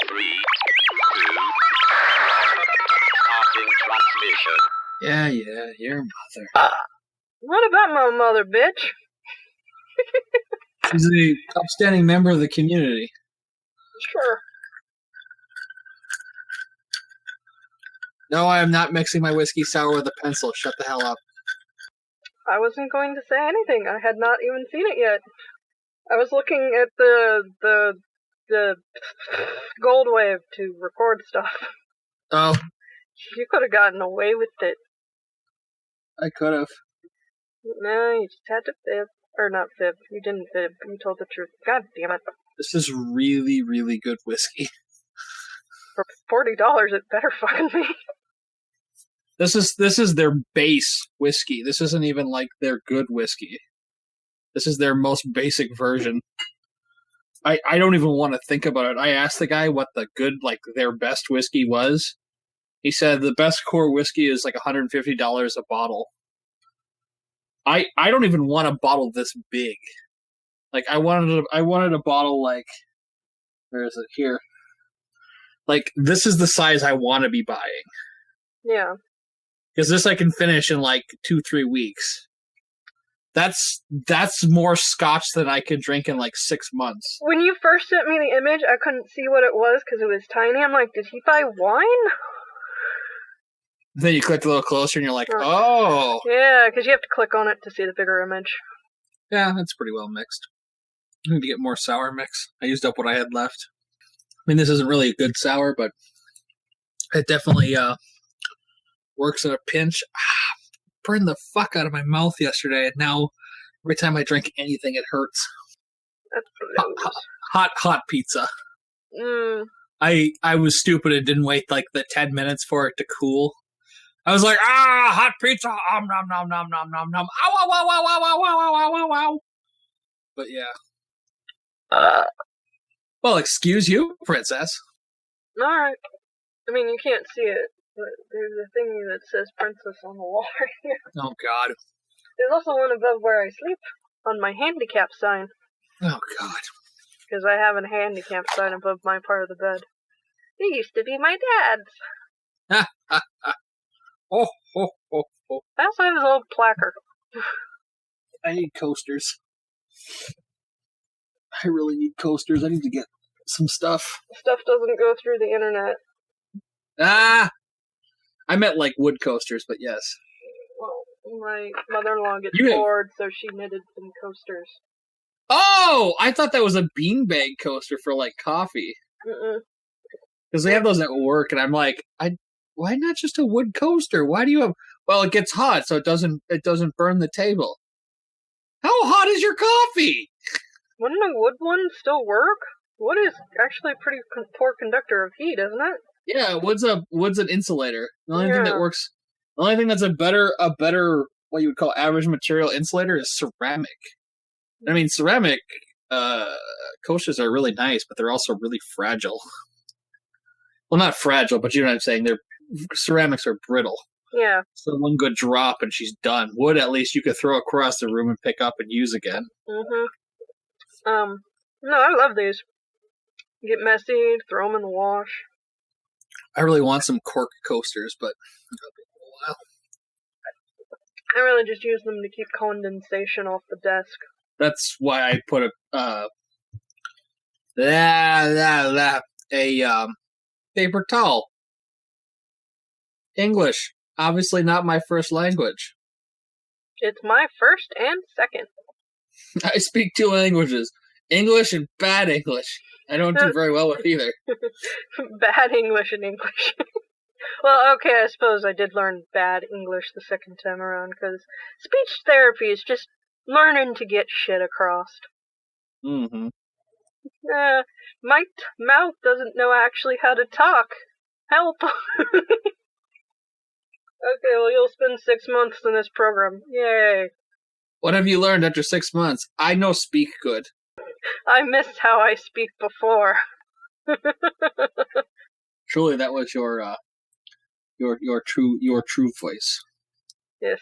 3, 2, starting transmission. Yeah, your mother. What about my mother, bitch? She's an upstanding member of the community. Sure. No, I am not mixing my whiskey sour with a pencil. Shut the hell up. I wasn't going to say anything. I had not even seen it yet. I was looking at the gold wave to record stuff. Oh, You could have gotten away with it. I could have. No, you just had to fib. Or not fib. You didn't fib. You told the truth. God damn it. This is really, really good whiskey. For $40, it better fucking be. This is their base whiskey. This isn't even like their good whiskey. This is their most basic version. I don't even want to think about it. I asked the guy what the good, like, their best whiskey was. He said the best core whiskey is like $150 a bottle. I don't even want a bottle this big. Like, I wanted a bottle like, where is it? Here. Like, this is the size I want to be buying. Yeah. Because this I can finish in like 2-3 weeks. That's more scotch than I could drink in like 6 months. When you first sent me the image, I couldn't see what it was because it was tiny. I'm like, did he buy wine? Then you click a little closer and you're like, oh. Yeah, because you have to click on it to see the bigger image. Yeah, that's pretty well mixed. I need to get more sour mix. I used up what I had left. I mean, this isn't really a good sour, but it definitely works in a pinch. Burned the fuck out of my mouth yesterday, and now every time I drink anything, it hurts. Hot pizza. I was stupid and didn't wait like the 10 minutes for it to cool. I was like, hot pizza, nom nom nom nom nom nom, ow ow ow ow ow ow ow ow ow ow. But yeah. Well, excuse you, princess. Alright. I mean, you can't see it, but there's a thing that says princess on the wall right here. Oh, God. There's also one above where I sleep, on my handicap sign. Oh, God. Because I have a handicap sign above my part of the bed. It used to be my dad's. Oh. I also have his old placard. I need coasters. I really need coasters. I need to get some stuff. Stuff doesn't go through the internet. I meant like wood coasters, but yes. Well, my mother-in-law gets bored, so she knitted some coasters. Oh! I thought that was a beanbag coaster for like coffee. Because they have those at work, and I'm like, why not just a wood coaster? Why do you have... Well, it gets hot, so it doesn't burn the table. How hot is your coffee? Wouldn't a wood one still work? Wood is actually a pretty poor conductor of heat, isn't it? Yeah, wood's an insulator. The only thing that works, the only thing that's a better what you would call average material insulator is ceramic. I mean, ceramic coasters are really nice, but they're also really fragile. Well, not fragile, but you know what I'm saying. Ceramics are brittle. Yeah. So one good drop and she's done. Wood, at least you could throw across the room and pick up and use again. No, I love these. Get messy, throw them in the wash. I really want some cork coasters, but it'll be a while. I really just use them to keep condensation off the desk. That's why I put a paper towel. English, obviously not my first language. It's my first and second. I speak 2 languages, English and bad English. I don't do very well with either. Bad English and English. Well, okay, I suppose I did learn bad English the second time around, because speech therapy is just learning to get shit across. My mouth doesn't know actually how to talk. Help! Okay, well, you'll spend 6 months in this program. Yay! What have you learned after 6 months? I know speak good. I missed how I speak before. Truly, that was your true voice. Yes.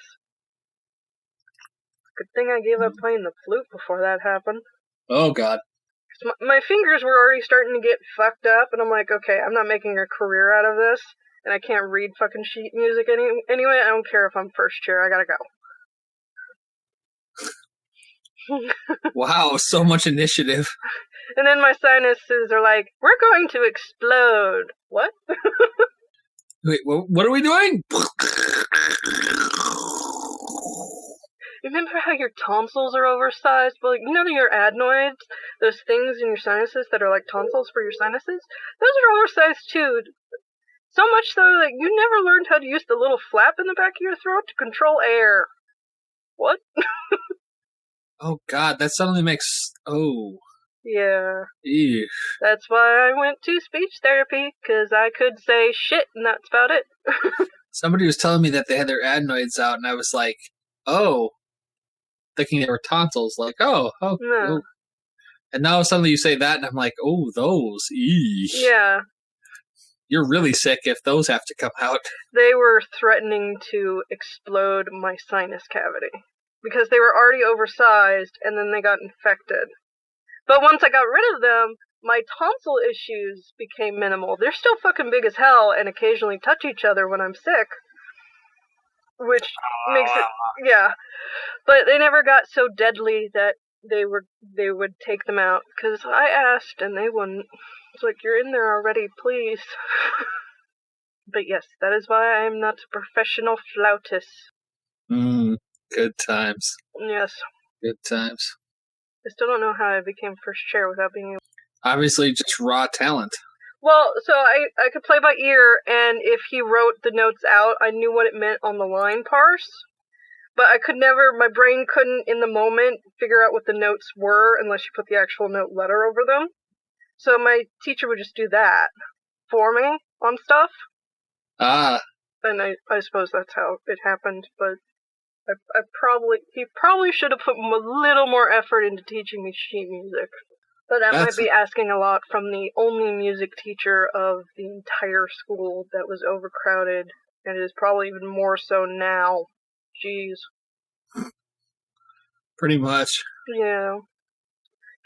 Good thing I gave up playing the flute before that happened. Oh God. My fingers were already starting to get fucked up, and I'm like, okay, I'm not making a career out of this, and I can't read fucking sheet music anyway. I don't care if I'm first chair. I gotta go. Wow, so much initiative. And then my sinuses are like, we're going to explode. What? Wait, what are we doing? Remember how your tonsils are oversized? Well, you know your adenoids, those things in your sinuses that are like tonsils for your sinuses? Those are oversized too. So much so that you never learned how to use the little flap in the back of your throat to control air. What? Oh god, that suddenly makes... Oh. Yeah. Ew. That's why I went to speech therapy, because I could say shit and that's about it. Somebody was telling me that they had their adenoids out, and I was like, oh. Thinking they were tonsils, like, oh. No. Oh. And now suddenly you say that, and I'm like, oh, those. Eesh. Yeah. You're really sick if those have to come out. They were threatening to explode my sinus cavity. Because they were already oversized, and then they got infected. But once I got rid of them, my tonsil issues became minimal. They're still fucking big as hell, and occasionally touch each other when I'm sick. Which makes it... Yeah. But they never got so deadly that they would take them out. Because I asked, and they wouldn't. It's like, you're in there already, please. But yes, that is why I am not a professional flautist. Good times. Yes. Good times. I still don't know how I became first chair without being able... Obviously, just raw talent. Well, so I could play by ear, and if he wrote the notes out, I knew what it meant on the line parse. But I could never, my brain couldn't, in the moment, figure out what the notes were unless you put the actual note letter over them. So my teacher would just do that for me on stuff. Ah. And I suppose that's how it happened, but he probably should have put a little more effort into teaching me sheet music. But that might be asking a lot from the only music teacher of the entire school that was overcrowded, and is probably even more so now. Jeez. Pretty much. Yeah.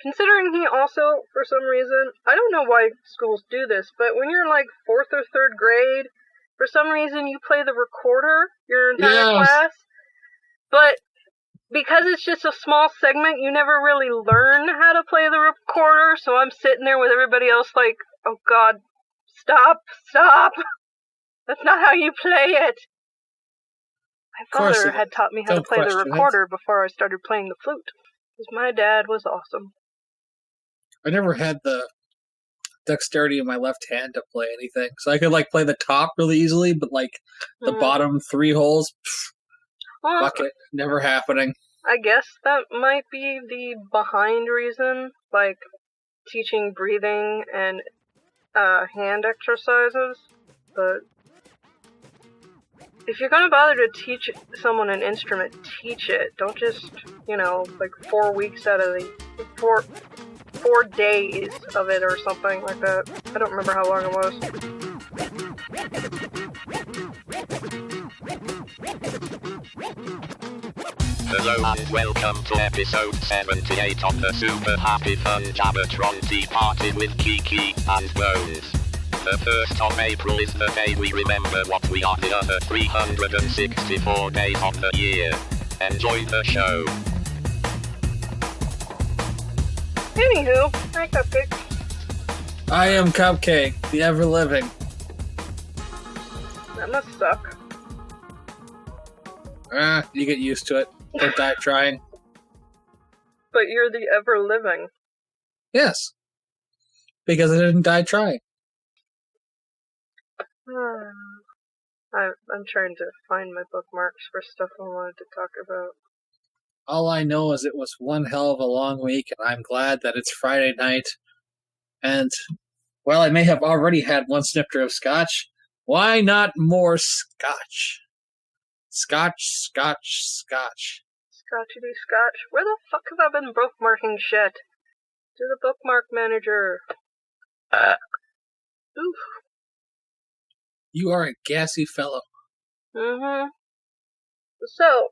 Considering he also, for some reason, I don't know why schools do this, but when you're in like 4th or 3rd grade, for some reason you play the recorder your entire class. But because it's just a small segment, you never really learn how to play the recorder, so I'm sitting there with everybody else like, oh god, stop. That's not how you play it. My father had taught me how to play the recorder before I started playing the flute. Because my dad was awesome. I never had the dexterity in my left hand to play anything. So I could like play the top really easily, but like the bottom 3 holes, fuck it, never happening. I guess that might be the behind reason, like teaching breathing and hand exercises, but if you're gonna bother to teach someone an instrument, teach it. Don't just, like 4 weeks out of the 4 days of it or something like that. I don't remember how long it was. Hello and welcome to episode 78 of the super happy fun Jabbertron Tea Party with Kiki and Bones. The 1st of April is the day we remember what we are the other 364 days of the year. Enjoy the show. Anywho, hi Cupcake. I am Cupcake, the ever-living. That must suck. You get used to it. Don't die trying. But you're the ever-living. Yes. Because I didn't die trying. I'm trying to find my bookmarks for stuff I wanted to talk about. All I know is it was one hell of a long week, and I'm glad that it's Friday night. And, while I may have already had one snifter of scotch, why not more scotch? Scotch. Scotchity scotch. Where the fuck have I been bookmarking shit? To the bookmark manager. Oof. You are a gassy fellow. Mm-hmm. So,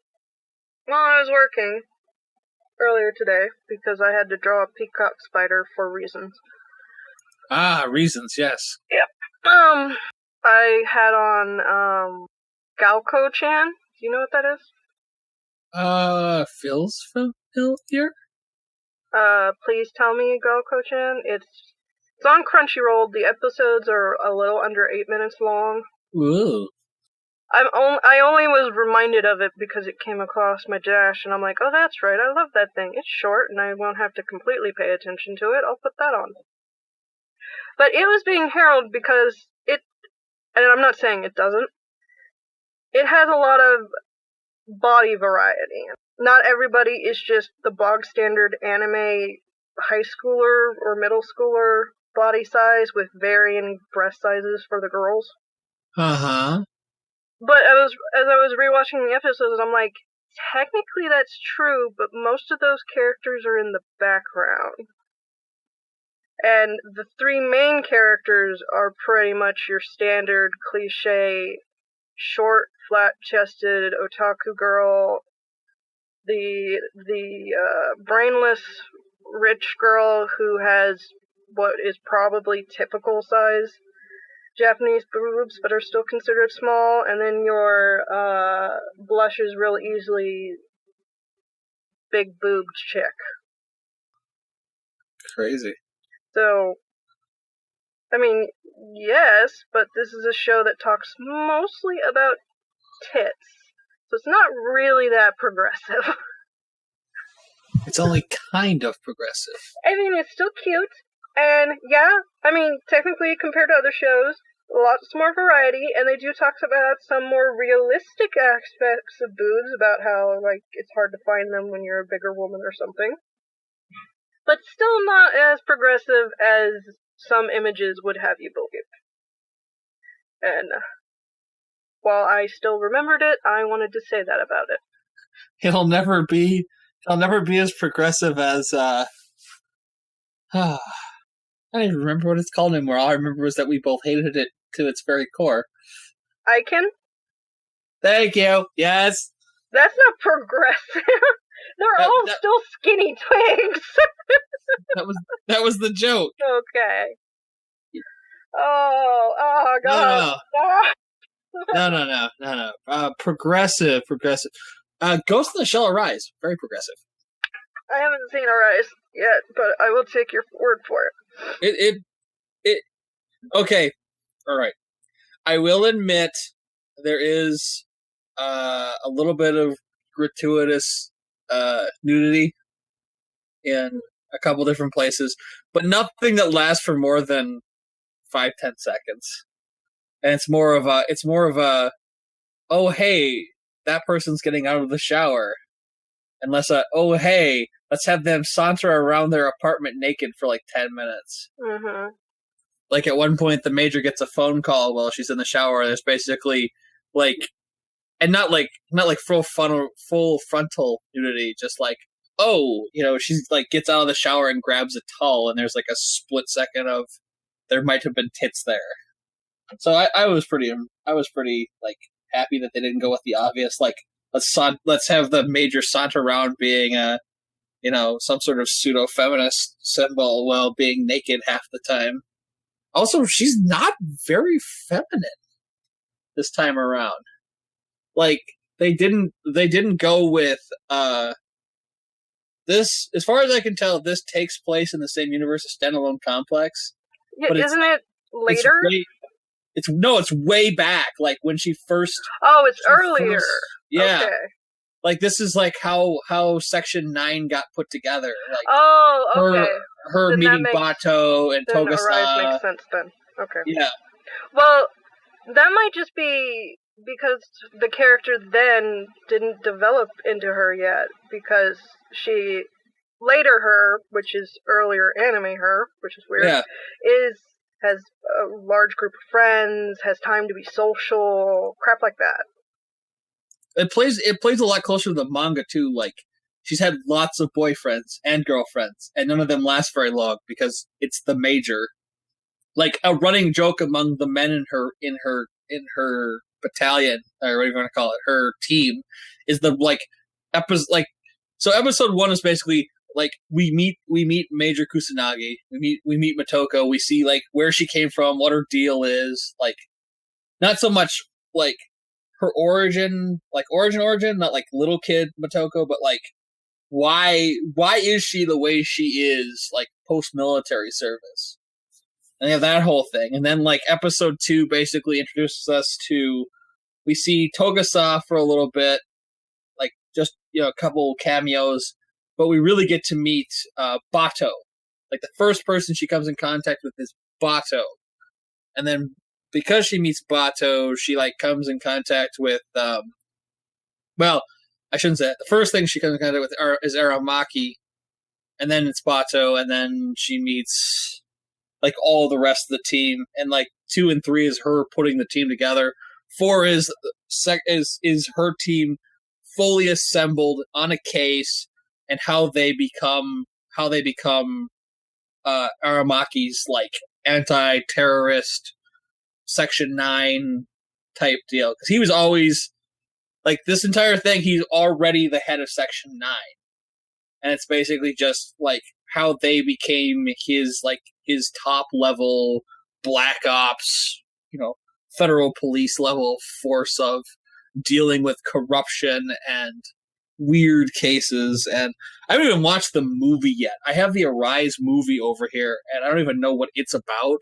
while I was working, earlier today because I had to draw a peacock spider for reasons. Ah, reasons, yes. Yep. I had on Galco-chan. Do you know what that is? Phil's here? Please tell me, Galco-chan. It's on Crunchyroll. The episodes are a little under 8 minutes long. Ooh. I only was reminded of it because it came across my dash, and I'm like, oh, that's right, I love that thing. It's short, and I won't have to completely pay attention to it. I'll put that on. But it was being heralded because it, and I'm not saying it doesn't, it has a lot of body variety. Not everybody is just the bog standard anime high schooler or middle schooler body size with varying breast sizes for the girls. Uh-huh. But as I was rewatching the episodes, I'm like, technically that's true, but most of those characters are in the background. And the three main characters are pretty much your standard cliche, short, flat-chested otaku girl, the brainless rich girl who has what is probably typical size Japanese boobs, but are still considered small, and then your blushes real easily big boobed chick. Crazy. So, I mean, yes, but this is a show that talks mostly about tits, so it's not really that progressive. It's only kind of progressive. I mean, it's still cute, and yeah, I mean, technically compared to other shows, lots more variety, and they do talk about some more realistic aspects of boobs, about how, like, it's hard to find them when you're a bigger woman or something. But still not as progressive as some images would have you believe. And while I still remembered it, I wanted to say that about it. It'll never be as progressive as I don't even remember what it's called anymore. All I remember was that we both hated it to its very core. Aiken? Thank you. Yes. That's not progressive. They're all still skinny twigs. that was the joke. Okay. Oh God. No. Progressive. Ghost in the Shell Arise. Very progressive. I haven't seen Arise yet, but I will take your word for it. It. Okay. All right. I will admit there is a little bit of gratuitous nudity in a couple different places, but nothing that lasts for more than 5-10 seconds. And it's more of a oh hey, that person's getting out of the shower. And oh hey, let's have them saunter around their apartment naked for like 10 minutes. Mm-hmm. Like at one point, the major gets a phone call while she's in the shower. There's basically like, and not like full frontal nudity, just like, oh, she's like gets out of the shower and grabs a towel, and there's like a split second of there might have been tits there. So I was pretty like happy that they didn't go with the obvious like let's have the major saunter around being a some sort of pseudo feminist symbol while being naked half the time. Also, she's not very feminine this time around. Like they didn't go with this. As far as I can tell, this takes place in the same universe as Standalone Complex. Yeah, but isn't it later? It's way back. Like when she first. Oh, it's earlier. Yeah. Okay. Like this is like how Section 9 got put together. Like okay. Her then meeting Bato and Toga-san. Arise makes sense then. Okay. Yeah. Well, that might just be because the character then didn't develop into her yet, because she later her, which is earlier anime her, which is weird, has a large group of friends, has time to be social, crap like that. It plays a lot closer to the manga too. Like she's had lots of boyfriends and girlfriends, and none of them last very long because it's the major. Like a running joke among the men in her battalion, or whatever you want to call it, her team, is the like So episode 1 is basically like we meet Major Kusanagi, we meet Motoko, we see like where she came from, what her deal is, like not so much like her origin, not like little kid Motoko, but like why is she the way she is, like post-military service. And they have that whole thing. And then like episode 2 basically introduces us to, we see Togasa for a little bit, like just, a couple cameos, but we really get to meet Bato. Like the first person she comes in contact with is Bato. And then because she meets Bato, she like comes in contact with, well, I shouldn't say that. The first thing she comes in contact with is Aramaki, and then it's Bato, and then she meets like all the rest of the team, and like 2 and 3 is her putting the team together. 4 is her team fully assembled on a case, and how they become Aramaki's like anti-terrorist Section 9 type deal, because he was always like this entire thing. He's already the head of Section 9, and it's basically just like how they became his top level black ops, federal police level force of dealing with corruption and weird cases. And I haven't even watched the movie yet. I have the Arise movie over here, and I don't even know what it's about.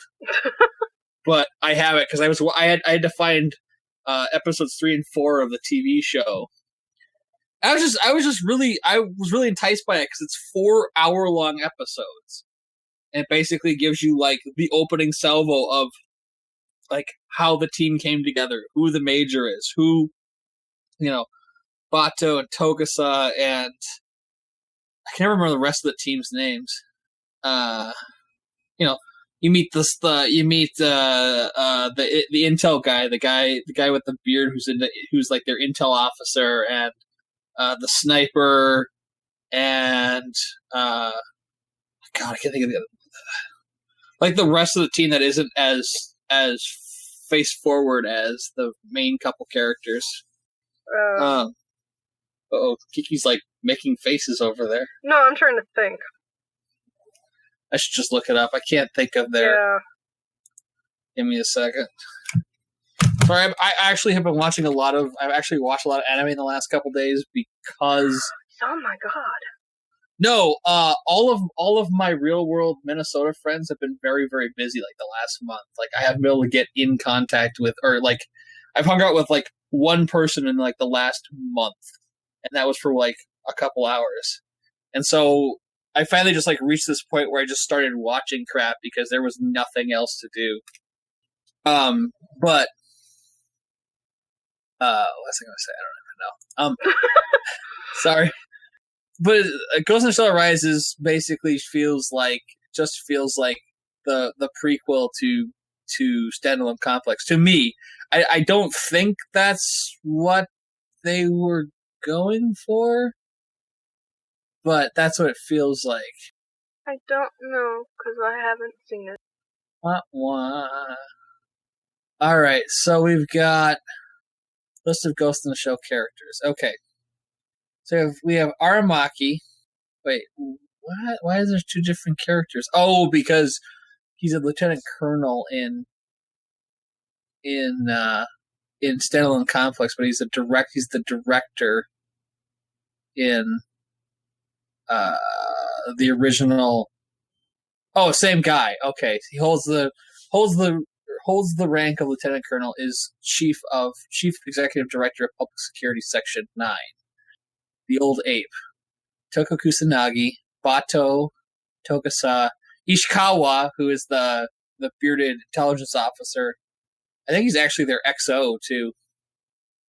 But I have it because I had to find episodes 3 and 4 of the TV show. I was really enticed by it because it's 4-hour-long episodes, and it basically gives you like the opening salvo of like how the team came together, who the major is, who, Bato and Togasa, and I can't remember the rest of the team's names. You meet the intel guy, the guy with the beard who's like their intel officer, and the sniper, and God, I can't think of the other. Like the rest of the team that isn't as face forward as the main couple characters. Kiki's like making faces over there. No, I'm trying to think. I should just look it up. I can't think of their. Yeah. Give me a second. Sorry, I actually have been watching I've actually watched a lot of anime in the last couple days because. Oh my god. No, all of my real world Minnesota friends have been very, very busy like the last month. Like I haven't been able to get in contact with, or like I've hung out with like one person in like the last month, and that was for like a couple hours. And so I finally just like reached this point where I just started watching crap because there was nothing else to do. But what was I going to say? I don't even know. Sorry. But Ghost in the Shell Rises basically feels like the prequel to Standalone Complex to me. I don't think that's what they were going for, but that's what it feels like. I don't know because I haven't seen it. All right, so we've got list of Ghost in the Shell characters. Okay. So we have Aramaki. Wait, what? Why is there 2 different characters? Oh, because he's a lieutenant colonel in Standalone Complex, but he's the director in the original. Oh, same guy. Okay, he holds the rank of lieutenant colonel. Is chief executive director of public security section 9. The old ape. Toko Kusanagi, Bato, Togasa, Ishikawa, who is the bearded intelligence officer. I think he's actually their XO, too.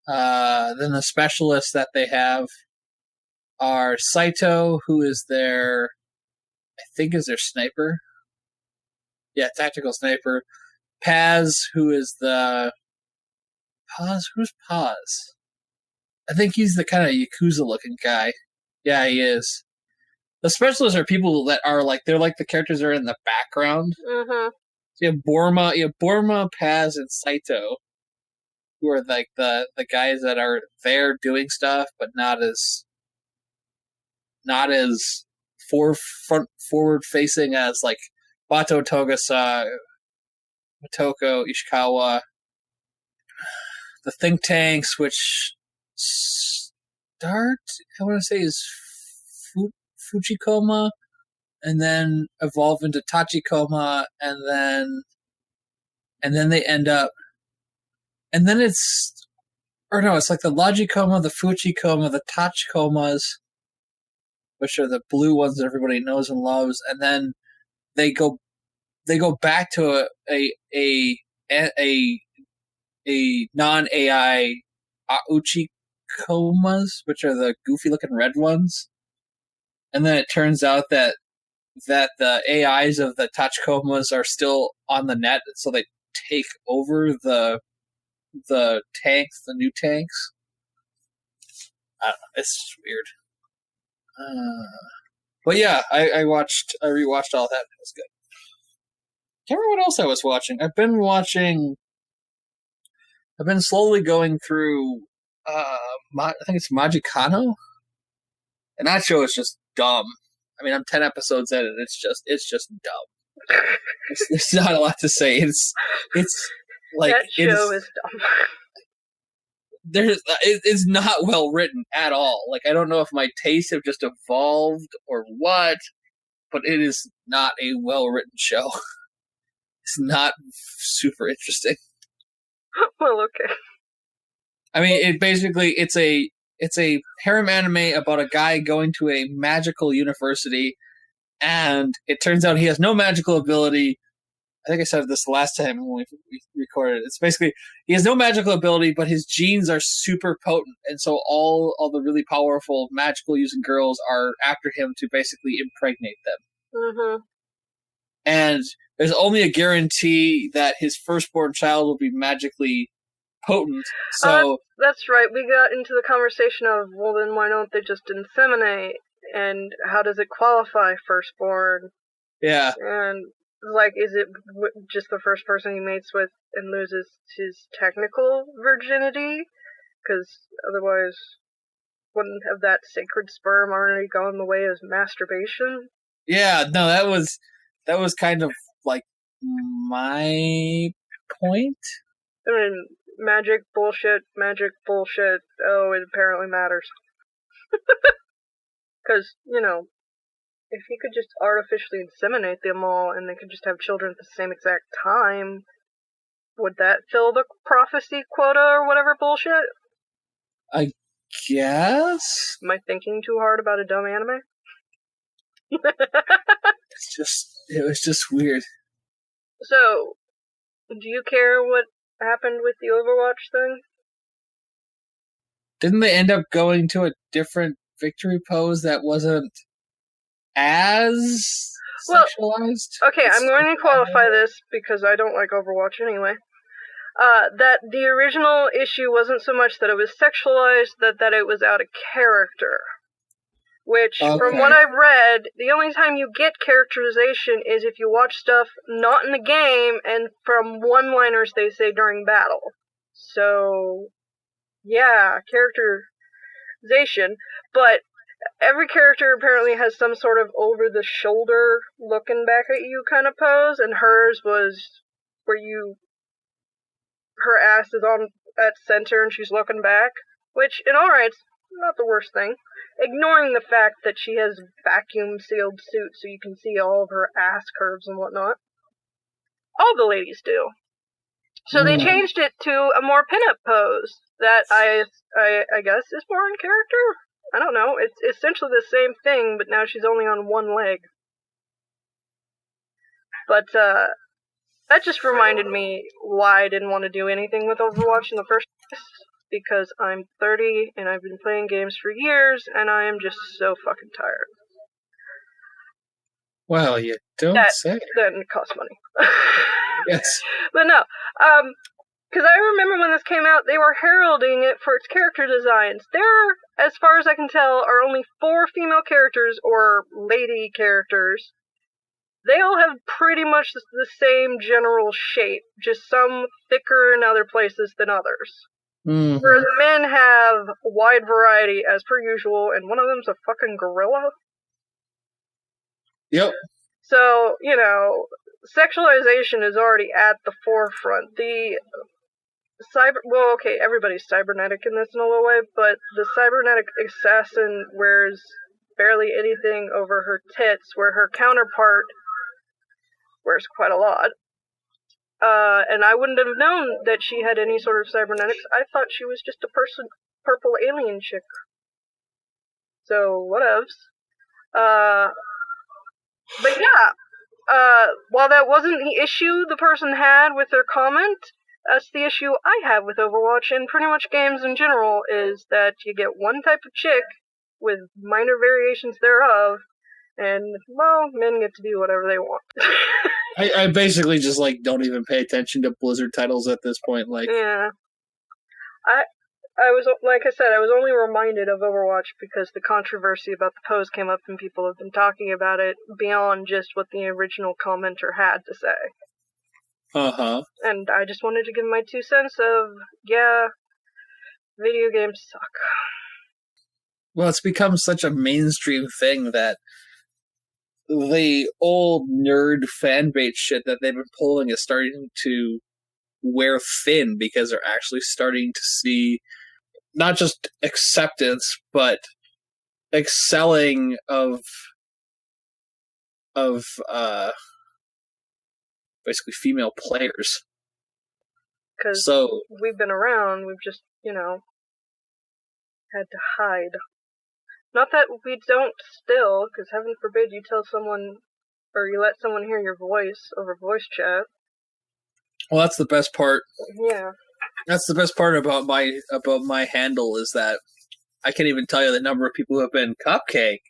Then the specialists that they have are Saito, who is their sniper. Yeah, tactical sniper. Paz, who is the... Who's Paz? I think he's the kind of Yakuza-looking guy. Yeah, he is. The specialists are people that are like, they're like the characters that are in the background. Mm-hmm. So you have Borma, Paz, and Saito, who are like the guys that are there doing stuff, but not as not as forward facing as like Bato Togasa, Motoko, Ishikawa, the think tanks, which start, I want to say, is Fujikoma, and then evolve into Tachikoma, and then they end up, and then it's like the Logicoma, the Fujikoma, the Tachikomas, which are the blue ones that everybody knows and loves, and then they go back to a non-AI Uchikomas, which are the goofy-looking red ones. And then it turns out that the AIs of the Tachikomas are still on the net, so they take over the tanks, the new tanks. I don't know, it's weird. But yeah, I rewatched all that. It was good. Can't remember what else I was watching. I've been slowly going through, I think it's Magikano, and that show is just dumb. I mean, I'm 10 episodes in, and it's just dumb. There's not a lot to say. It's like that show is dumb. It's not well written at all. Like, I don't know if my tastes have just evolved or what, but it is not a well written show. It's not super interesting. Well, okay. I mean, it's a harem anime about a guy going to a magical university, and it turns out he has no magical ability. I think I said this last time when we recorded. It's basically he has no magical ability, but his genes are super potent, and so all the really powerful magical using girls are after him to basically impregnate them. Mm-hmm. And there's only a guarantee that his firstborn child will be magically potent. So that's right. We got into the conversation of, well, then why don't they just inseminate? And how does it qualify firstborn? Yeah. And like, is it just the first person he mates with and loses his technical virginity? Because otherwise, wouldn't have that sacred sperm already gone the way of masturbation? Yeah. No, that was kind of like my point. I mean, magic bullshit. Oh, it apparently matters. Because, if he could just artificially inseminate them all and they could just have children at the same exact time, would that fill the prophecy quota or whatever bullshit? I guess. Am I thinking too hard about a dumb anime? It was just weird. So, do you care what happened with the Overwatch thing? Didn't they end up going to a different victory pose that wasn't as sexualized? Okay, I'm going to qualify this because I don't like Overwatch anyway. That the original issue wasn't so much that it was sexualized, that it was out of character. Which, from what I've read, the only time you get characterization is if you watch stuff not in the game and from one-liners they say during battle. So, yeah, characterization. But every character apparently has some sort of over-the-shoulder looking back at you kind of pose, and hers was where her ass is on at center and she's looking back, which, in all rights, not the worst thing. Ignoring the fact that she has vacuum-sealed suit so you can see all of her ass curves and whatnot. All the ladies do. So they changed it to a more pinup pose that I guess is more in character? I don't know. It's essentially the same thing, but now she's only on one leg. But, that just reminded me why I didn't want to do anything with Overwatch in the first place. Because I'm 30 and I've been playing games for years and I am just so fucking tired. Well, you don't say. That costs money. Yes. But no, because I remember when this came out, they were heralding it for its character designs. There, as far as I can tell, are only 4 female characters or lady characters. They all have pretty much the same general shape, just some thicker in other places than others. Mm-hmm. Where the men have a wide variety as per usual, and one of them's a fucking gorilla. Yep. So, sexualization is already at the forefront. Everybody's cybernetic in this in a little way, but the cybernetic assassin wears barely anything over her tits, where her counterpart wears quite a lot. And I wouldn't have known that she had any sort of cybernetics. I thought she was just a purple alien chick. So, whatevs. But yeah, while that wasn't the issue the person had with their comment, that's the issue I have with Overwatch and pretty much games in general, is that you get one type of chick with minor variations thereof, and, well, men get to do whatever they want. I basically just, don't even pay attention to Blizzard titles at this point, Yeah. I was, like I said, I was only reminded of Overwatch because the controversy about the pose came up and people have been talking about it beyond just what the original commenter had to say. Uh-huh. And I just wanted to give my 2 cents of, yeah, video games suck. Well, it's become such a mainstream thing that the old nerd fanbase shit that they've been pulling is starting to wear thin, because they're actually starting to see not just acceptance, but excelling of basically female players. Because we've been around, we've just, had to hide. Not that we don't still, because heaven forbid you tell someone, or you let someone hear your voice over voice chat. Well, that's the best part. Yeah. That's the best part about my handle, is that I can't even tell you the number of people who have been, Cupcake,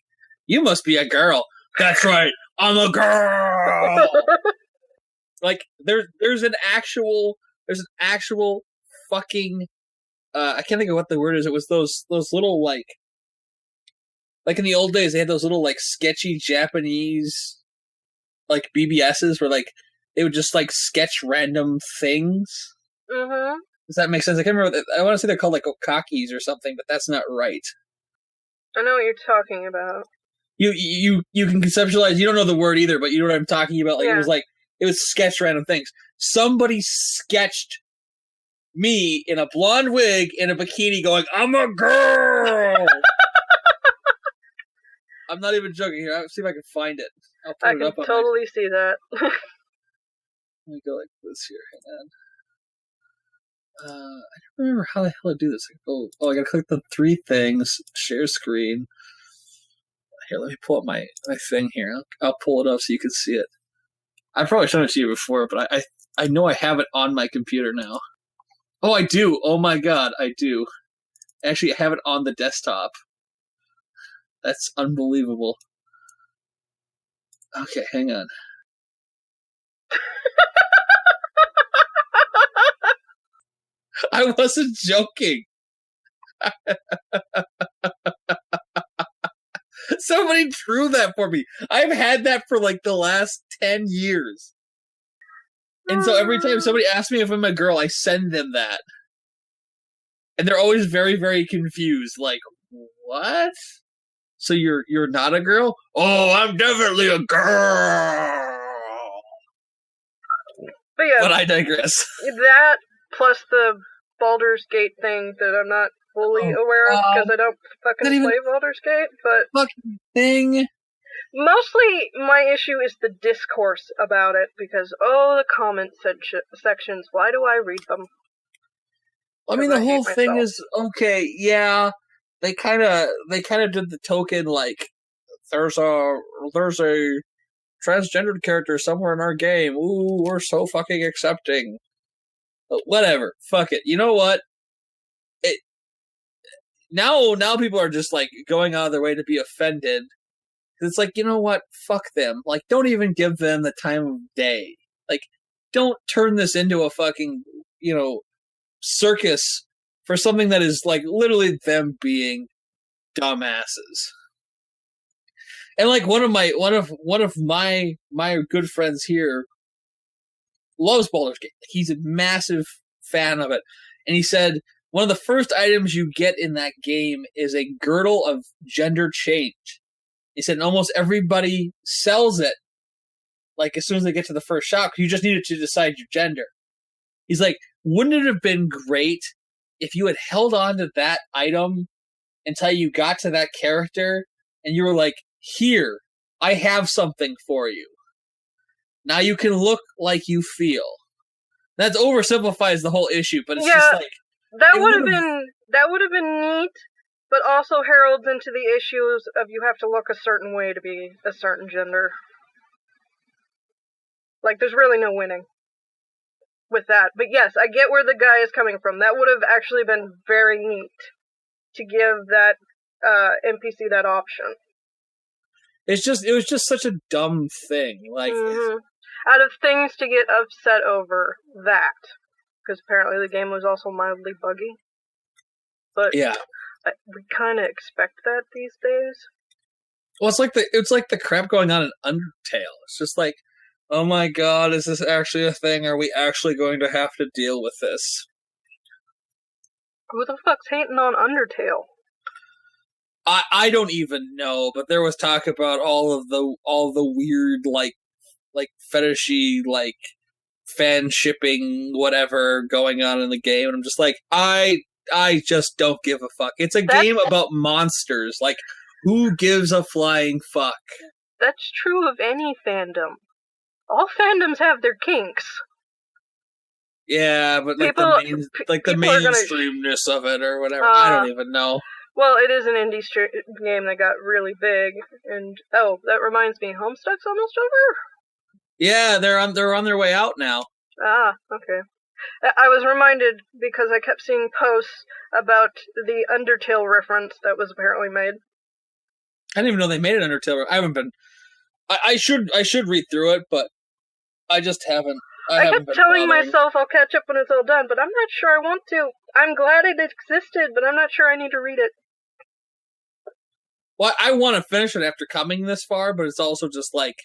you must be a girl. That's right, I'm a girl. There's an actual fucking I can't think of what the word is. It was those little like in the old days they had those little sketchy Japanese BBSs where they would just sketch random things. Mm-hmm. Does that make sense? I can't remember. I want to say they're called okakis or something, but that's not right. I know what you're talking about. You can conceptualize. You don't know the word either, but you know what I'm talking about. Yeah. It was sketch random things. Somebody sketched me in a blonde wig in a bikini going, I'm a girl! I'm not even joking here. I'll see if I can find it. I'll put it up. I can totally see that. Let me go like this here. Hang on. I don't remember how the hell I do this. I gotta click the 3 things. Share screen. Here, let me pull up my thing here. I'll pull it up so you can see it. I've probably shown it to you before, but I know I have it on my computer now. Oh, I do. Oh my god, I do. Actually, I have it on the desktop. That's unbelievable. Okay, hang on. I wasn't joking. Somebody drew that for me. I've had that for the last 10 years. And so every time somebody asks me if I'm a girl, I send them that. And they're always very, very confused. What? So you're not a girl? Oh, I'm definitely a girl. But yeah. But I digress. That plus the Baldur's Gate thing that I'm not fully aware of because I don't fucking play Baldur's Gate, but fucking thing. Mostly my issue is the discourse about it because the comment sections, why do I read them? I mean, the whole thing is okay. Yeah, they kind of did the token there's a transgendered character somewhere in our game. Ooh, we're so fucking accepting. But whatever, fuck it. You know what? Now people are just going out of their way to be offended. It's you know what? Fuck them. Don't even give them the time of day. Don't turn this into a fucking, circus for something that is literally them being dumbasses. And one of my good friends here loves Baldur's Gate. He's a massive fan of it. And he said one of the first items you get in that game is a girdle of gender change. He said almost everybody sells it, like, as soon as they get to the first shop. You just needed to decide your gender. He's like, wouldn't it have been great if you had held on to that item until you got to that character and you were like, here, I have something for you. Now you can look like you feel. That oversimplifies the whole issue, but it's just like... That would have been neat, but also heralds into the issues of you have to look a certain way to be a certain gender. Like, there's really no winning with that. But yes, I get where the guy is coming from. That would have actually been very neat to give that NPC that option. It was just such a dumb thing. Like, out of things to get upset over, that. Because apparently the game was also mildly buggy. But yeah, we kind of expect that these days. Well, it's like the crap going on in Undertale. It's just like, oh my god, is this actually a thing? Are we actually going to have to deal with this? Who the fuck's hating on Undertale? I don't even know, but there was talk about all the weird like fetishy like fan shipping whatever going on in the game, and I'm just like, I just don't give a fuck. It's a game about monsters. Like, who gives a flying fuck? That's true of any fandom. All fandoms have their kinks. Yeah, but like the mainstreamness of it or whatever, I don't even know. Well, it is an indie game that got really big, and that reminds me, Homestuck's almost over? Yeah, they're on their way out now. Ah, okay. I was reminded because I kept seeing posts about the Undertale reference that was apparently made. I didn't even know they made an Undertale. I haven't been. I should read through it, but I just haven't. I kept telling myself I'll catch up when it's all done, but I'm not sure I want to. I'm glad it existed, but I'm not sure I need to read it. Well, I want to finish it after coming this far, but it's also just like,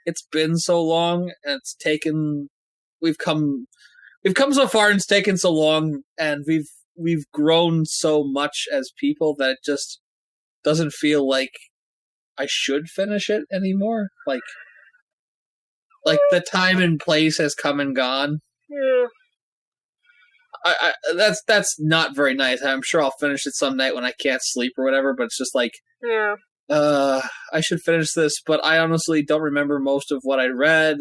it's been so long, and it's taken. We've come so far, and it's taken so long, and we've grown so much as people that it just doesn't feel like I should finish it anymore. Like the time and place has come and gone. Yeah. That's not very nice. I'm sure I'll finish it some night when I can't sleep or whatever, but it's just like, yeah. I should finish this, but I honestly don't remember most of what I read,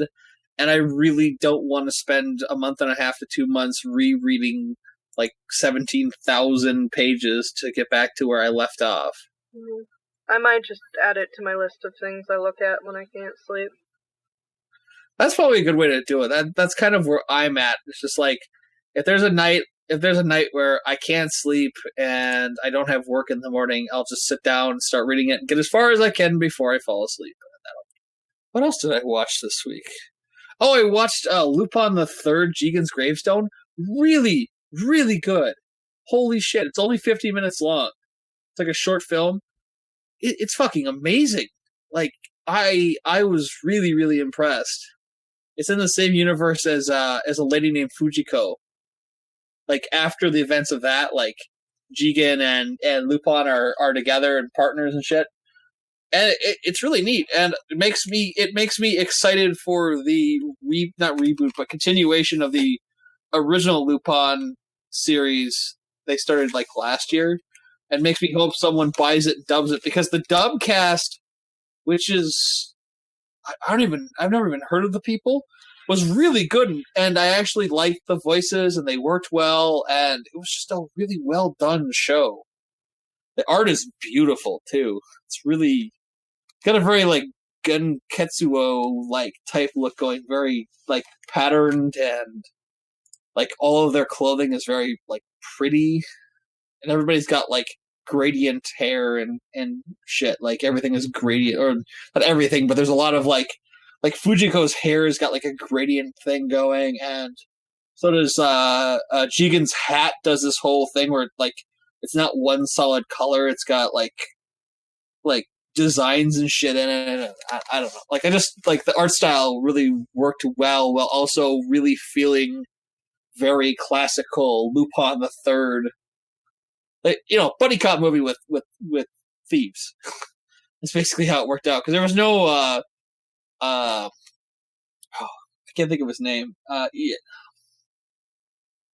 and I really don't want to spend a month and a half to 2 months rereading like 17,000 pages to get back to where I left off. Mm-hmm. I might just add it to my list of things I look at when I can't sleep. That's probably a good way to do it. That's kind of where I'm at. It's just like, if there's a night where I can't sleep and I don't have work in the morning, I'll just sit down and start reading it and get as far as I can before I fall asleep. What else did I watch this week? Oh, I watched Lupin the Third, Jigen's Gravestone. Really, really good. Holy shit, it's only 50 minutes long. It's like a short film. It's fucking amazing. Like, I was really, really impressed. It's in the same universe as a lady named Fujiko. Like, after the events of that, like, Jigen and Lupin are together and partners and shit. And it's really neat, and it makes me excited for the not reboot, but continuation of the original Lupin series they started like last year, and makes me hope someone buys it and dubs it, because the dub cast, which is I've never even heard of the people, was really good, and I actually liked the voices, and they worked well, and it was just a really well done show. The art is beautiful too. It's really got a very like Genketsuo like type look going, very like patterned, and like all of their clothing is very like pretty, and everybody's got like gradient hair and shit. Like everything is gradient, or not everything, but there's a lot of like Fujiko's hair has got like a gradient thing going, and so does Jigen's hat does this whole thing where like it's not one solid color, it's got like designs and shit in it, and I don't know. Like, I just like the art style really worked well, while also really feeling very classical Lupin the Third, like, buddy cop movie with thieves. That's basically how it worked out, because there was no I can't think of his name.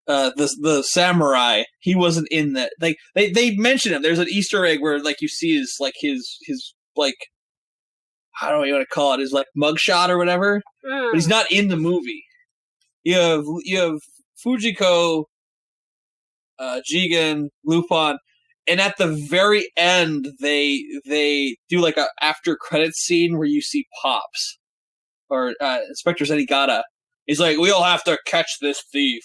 The samurai, he wasn't in that. Like they mention him. There's an Easter egg where like you see his like, I don't know what you want to call it, his like mugshot or whatever. But he's not in the movie. You have Fujiko, Jigen, Lupin, and at the very end they do like a after credits scene where you see Pops or Inspector Zenigata. He's like, "We all have to catch this thief.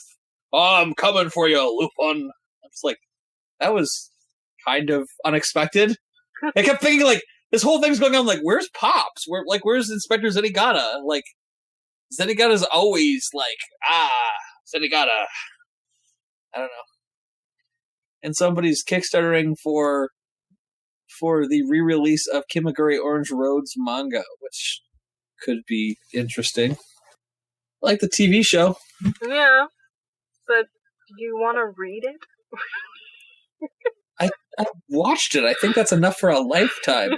Oh, I'm coming for you, Lupin." It's like, that was kind of unexpected. I kept thinking, like, this whole thing's going on, like, where's Pops? Where's Inspector Zenigata? Like, Zenigata's always like, Zenigata. I don't know. And somebody's kickstartering for the re-release of Kimagure Orange Road's manga, which could be interesting. Like the TV show. Yeah. But do you want to read it? I watched it. I think that's enough for a lifetime.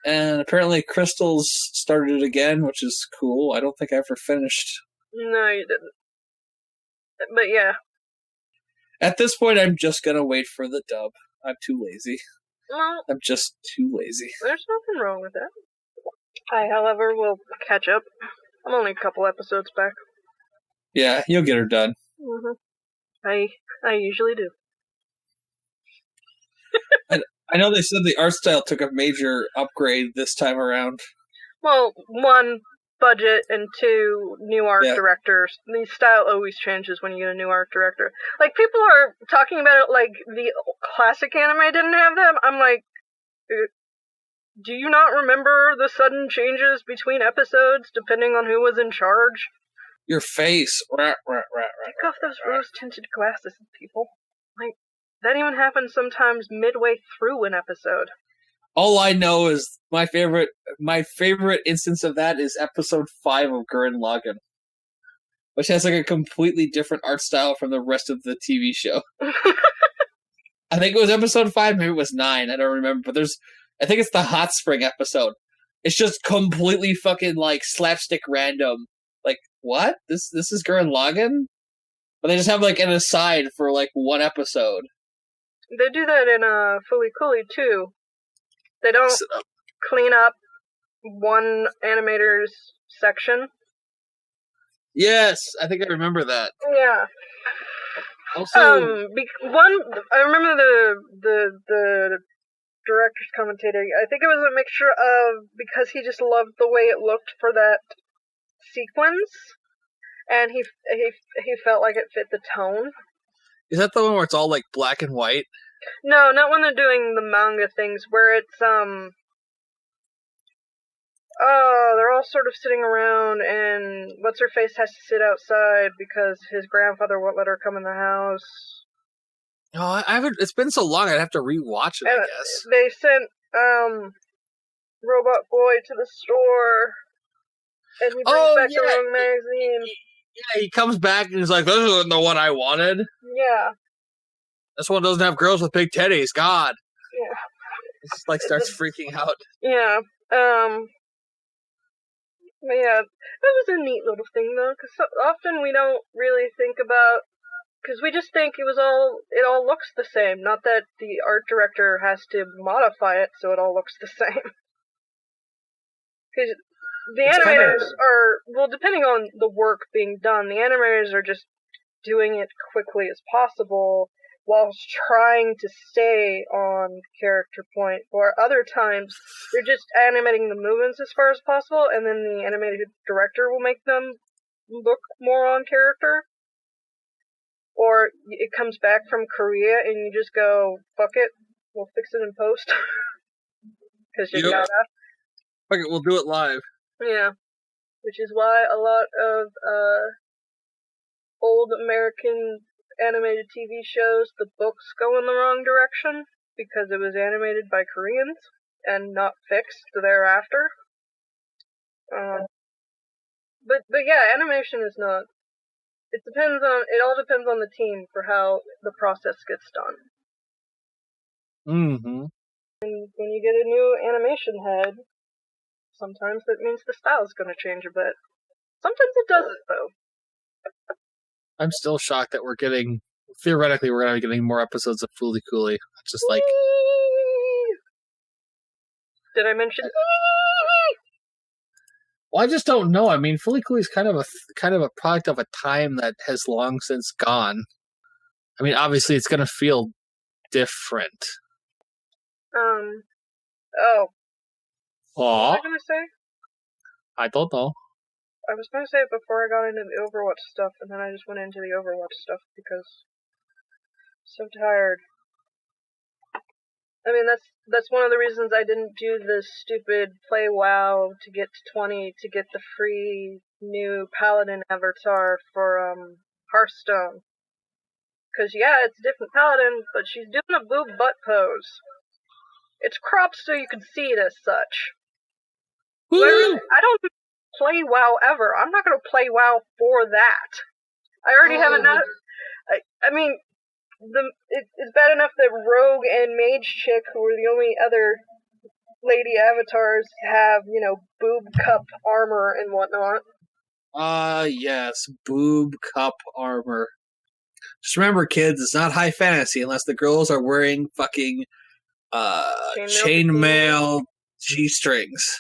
And apparently Crystal's started it again, which is cool. I don't think I ever finished. No, you didn't. But yeah. At this point, I'm just going to wait for the dub. I'm too lazy. Well, I'm just too lazy. there's nothing wrong with that. I, however, will catch up. I'm only a couple episodes back. Yeah, you'll get her done. Mm-hmm. I usually do. I know they said the art style took a major upgrade this time around. Well, one, budget, and two, new art directors. The style always changes when you get a new art director. Like, people are talking about it like the classic anime didn't have them. I'm like, do you not remember the sudden changes between episodes depending on who was in charge? Your face. Take off those rose-tinted glasses, people. Like, that even happens sometimes midway through an episode. All I know is my favorite instance of that is episode 5 of Gurren Lagann, which has like a completely different art style from the rest of the TV show. I think it was episode 5, maybe it was 9, I don't remember, but I think it's the hot spring episode. It's just completely fucking like slapstick random. Like, what? This is Gurren Lagann? But they just have like an aside for like one episode. They do that in Fully Cooley too. They don't clean up one animator's section. Yes, I think I remember that. Yeah. Also, I remember the director's commentator. I think it was a mixture of because he just loved the way it looked for that sequence, and he felt like it fit the tone. Is that the one where it's all like black and white? No, not when they're doing the manga things where it's they're all sort of sitting around and what's her face has to sit outside because his grandfather won't let her come in the house. Oh, I haven't. It's been so long. I'd have to rewatch it. And I guess they sent Robot Boy to the store, and he brings back the wrong magazine. Yeah, he comes back and he's like, "This isn't the one I wanted. Yeah, this one doesn't have girls with big titties. God." Yeah. It's like starts freaking out. Yeah. But yeah, that was a neat little thing though, because so often we don't really think about. Because we just think it all looks the same, not that the art director has to modify it so it all looks the same. Because the animators are, well, depending on the work being done, the animators are just doing it quickly as possible while trying to stay on character point. Or other times, they're just animating the movements as far as possible, and then the animated director will make them look more on character. Or it comes back from Korea and you just go, fuck it, we'll fix it in post. Because you gotta. Fuck it, we'll do it live. Yeah. Which is why a lot of old American animated TV shows, the books go in the wrong direction because it was animated by Koreans and not fixed thereafter. But yeah, animation is not. It all depends on the team for how the process gets done. Mm-hmm. And when you get a new animation head, sometimes that means the style's going to change a bit. Sometimes it doesn't, though. I'm still shocked that theoretically, we're going to be getting more episodes of Fooly Cooly. Just like... Did I mention... Well, I just don't know. I mean, Fooly Cooly is kind of a product of a time that has long since gone. I mean, obviously, it's going to feel different. Oh. What was I going to say? I don't know. I was going to say it before I got into the Overwatch stuff, and then I just went into the Overwatch stuff because I'm so tired. I mean, that's one of the reasons I didn't do the stupid play WoW to get to 20 to get the free new Paladin avatar for Hearthstone. Because, yeah, it's a different Paladin, but she's doing a boob butt pose. It's cropped so you can see it as such. I don't play WoW ever. I'm not going to play WoW for that. I already have enough. I mean, it's bad enough that Rogue and Mage Chick, who are the only other lady avatars, have, boob cup armor and whatnot. Yes, boob cup armor. Just remember, kids, it's not high fantasy unless the girls are wearing fucking chainmail G-strings.